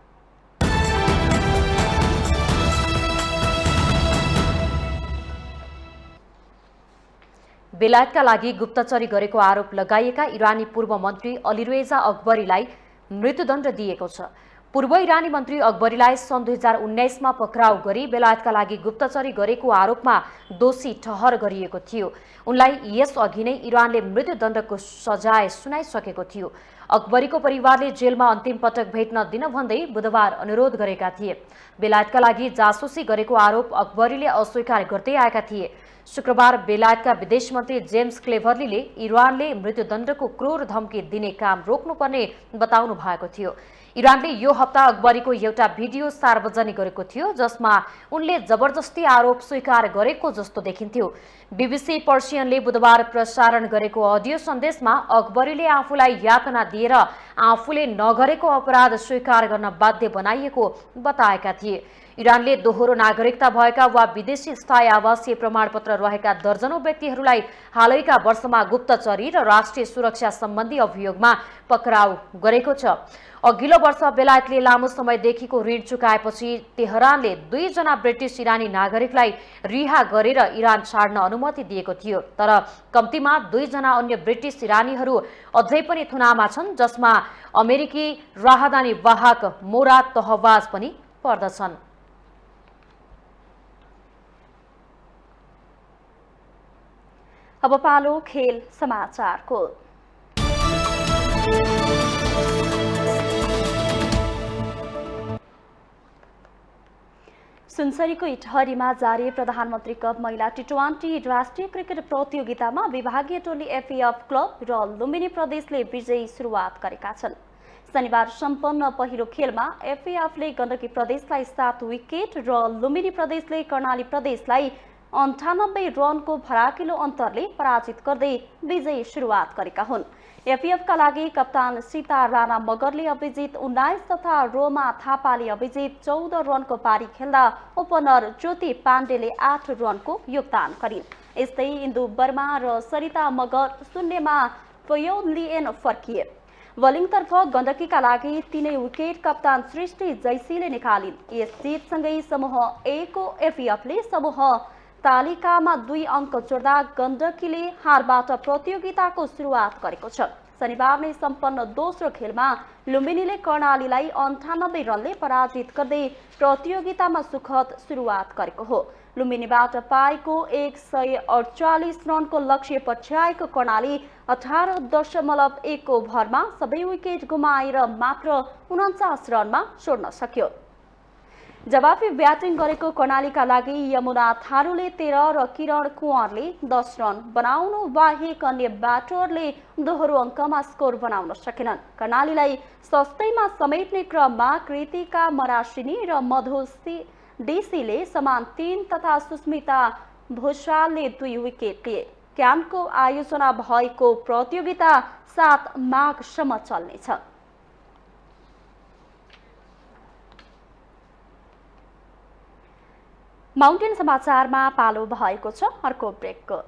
बेलायतका लागि गुप्तचरी गरेको आरोप लगाइएका इरानी पूर्व मन्त्री अलीरेजा अकबरीलाई मृत्युदण्ड दिएको छ। पूर्व इरानी मन्त्री अकबरीलाई सन् 2019 मा पक्राउ गरी बेलायतका लागि गुप्तचरी गरेको आरोपमा दोषी ठहर गरिएको थियो। उनलाई यस अघि नै इरानले मृत्युदण्डको सजाय सुनाइसकेको थियो। अकबरीको परिवारले जेलमा अन्तिम पटक भेट्न दिन भन्दै बुधबार अनुरोध गरेका थिए। बेलायतका लागि जासुसी गरेको आरोप अकबरीले अस्वीकार गर्दै आएका थिए। शुक्रबार बेलायतका विदेश मन्त्री जेम्स क्लेभरलीले इरानले मृत्युदण्डको क्रूर धम्की दिने काम रोक्नुपर्ने बताउनु भएको थियो। इरानले यो हप्ता अकबरीको एउटा भिडियो सार्वजनिक गरेको थियो, जसमा उनले जबरजस्ती आरोप स्वीकार गरेको जस्तो देखिन्थ्यो। बीबीसी पर्सियनले बुधबार प्रसारण गरेको अडियो सन्देशमा अकबरीले आफूलाई यातना दिएर आफूले नगरेको अपराध स्वीकार गर्न बाध्य बनाइएको बताएका थिए। इरानले दोहोरो नागरिकता भएका वा विदेशी स्थायी आवासीय प्रमाणपत्र रहेका दर्जनौं व्यक्तिहरूलाई हालैका वर्षमा गुप्तचरी र राष्ट्रिय सुरक्षा सम्बन्धी अभियोगमा पक्राउ गरेको छ। अघिल्लो वर्ष बेलायतले लामो समयदेखिको ऋण चुकाएपछि तेहरानले 2 जना ब्रिटिस इरानी नागरिकलाई रिहा गरेर इरान छाड्न अनुमति दिएको थियो। तर कम्तीमा 2 जना अन्य ब्रिटिस इरानीहरू अझै पनि थुनामा छन्, जसमा अमेरिकी राहदानी वाहक मोराद तहवाज पनि पर्दछन्। अब पालो खेल समाचारको। सुनसरीको इटहरीमा जारी प्रधानमन्त्री कप महिला टी20 राष्ट्रिय क्रिकेट प्रतियोगितामा विभागीय टोली एफएएफ क्लब र लुम्बिनी प्रदेशले विजयी सुरुवात गरेका छन्। शनिबार सम्पन्न पहिलो खेलमा एफएएफले गण्डकी प्रदेशलाई 7 विकेट र लुम्बिनी प्रदेशले कर्णाली प्रदेशलाई 98 रनको फराकिलो अन्तरले पराजित गर्दै विजयी सुरुवात गरेका हुन्। एफएएफका लागि कप्तान सीता राणा मगरले अभिजित 19 तथा रोमा थापाले अभिजित 14 रनको पारी खेल्दा ओपनर ज्योति पाण्डेले 8 रनको योगदान गरिन्। यस्तै इन्दु वर्मा र सरिता मगर शून्यमा पयोलिएन फर्किए। बलिङतर्फ गण्डकीका लागि 3 विकेट कप्तान सृष्टि जैसीले निकालिन्। यस जितसँगै समूह ए को एफएएफले समूह तालिकामा 2 अङ्क जोड्दा गण्डकीले हारबाट प्रतियोगिताको सुरुवात गरेको छ। शनिबार नै सम्पन्न दोस्रो खेलमा लुम्बिनीले कर्णालीलाई 98 रनले पराजित गर्दै प्रतियोगितामा सुखद सुरुवात गरेको हो। लुम्बिनीबाट पाएको 148 रनको लक्ष्य पछ्याएको कर्णाली 18.1 ओभरमा सबै विकेट गुमाएर मात्र 49 रनमा छोड्न सक्यो। जवाफी ब्याटिङ गरेको कर्णालीका लागि यमुना थारूले 13 र किरण कुँवरले 10 रन बनाउनु बाहेक अन्य ब्याटरले दोहोरो अङ्कमा स्कोर बनाउन सकेनन्। कर्णालीलाई सस्तैमा समेट्ने क्रममा कृतिका मरासिनी र मधु डीसीले समान 3 तथा सुस्मिता भूषालले 2 विकेट लिए। क्याम्पको आयोजना भएको प्रतियोगिता 7 माघसम्म चल्नेछ। माउन्टेन समाचारमा पालो भएको छ अर्को ब्रेकको।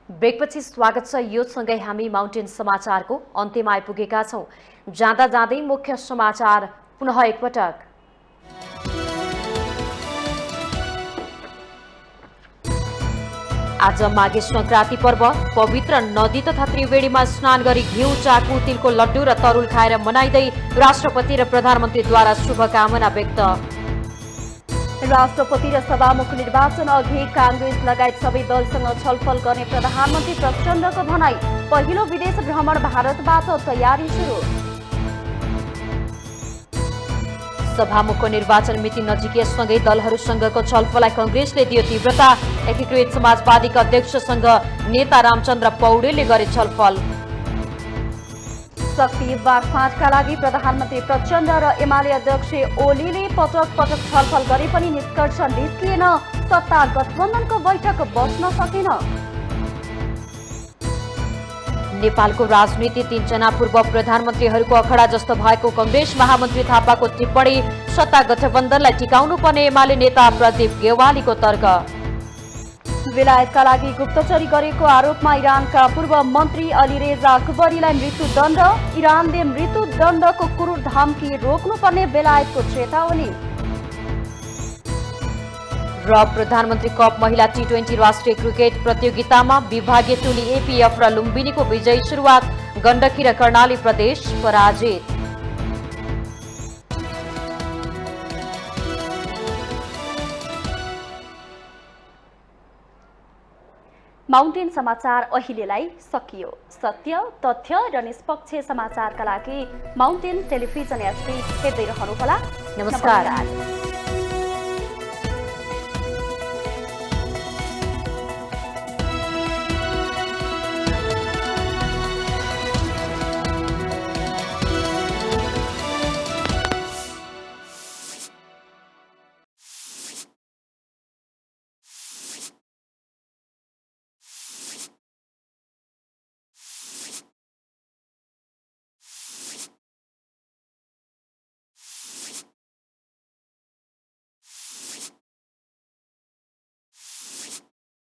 ब्रेकपछि स्वागत छ। यो सँगै हामी माउन्टेन समाचारको अन्त्यमा आइपुगेका छौं। जाँदा जाँदै मुख्य समाचार पुनः एकपटक। आज माघे संक्रान्ति पर्व पवित्र नदी तथा त्रिवेणीमा स्नान गरी घिउ, चाकु, तिलको लड्डु र तरुल खाएर मनाइँदै राष्ट्रपति र प्रधानमन्त्रीद्वारा शुभकामना व्यक्त। राष्ट्रपति र सभामुख निर्वाचन अघि कांग्रेस लगायत सबै दलसँग छलफल गर्ने प्रधानमन्त्री प्रचण्डको भनाई। पहिलो विदेश भ्रमण भारतबाट तयारी सुरु। सभामुखको निर्वाचन मिति नजिकिएसँगै दलहरूसँगको छलफललाई कांग्रेसले दियो तीव्रता। एकीकृत समाजवादीका अध्यक्षसँग नेता रामचन्द्र पौडेलले गरे छलफल। शक्ति बाँडफाँडका लागि प्रधानमन्त्री प्रचण्ड र एमाले अध्यक्ष ओलीले पटक पटक छलफल गरे पनि निष्कर्ष निस्किएन। सत्ता गठबन्धनको बैठक बस्न सकेन। नेपालको राजनीति 3 जना पूर्व प्रधानमन्त्रीहरूको अखडा जस्तो भएको कांग्रेस महामन्त्री थापाको टिप्पणी। सत्ता गठबन्धनलाई टिकाउनु पर्ने एमाले नेता प्रदीप गेवालीको तर्क। बेलायतका लागि गुप्तचरी गरेको आरोपमा इरानका पूर्व मन्त्री अलीरेजा अकबरीलाई मृत्युदण्ड। इरानले मृत्युदण्डको क्रूर धम्की रोक्नुपर्ने बेलायतको चेतावनी। र प्रधानमन्त्री कप महिला T20 राष्ट्रिय क्रिकेट प्रतियोगितामा विभागीय टोली एपीएफ र लुम्बिनीको विजयी सुरुवात। गण्डकी र कर्णाली प्रदेश पराजित। माउन्टेन समाचार अहिलेलाई सकियो। सत्य, तथ्य र निष्पक्ष समाचारका लागि माउन्टेन टेलिभिजन एचडी हेर्दै रहनुहोला। नमस्कार।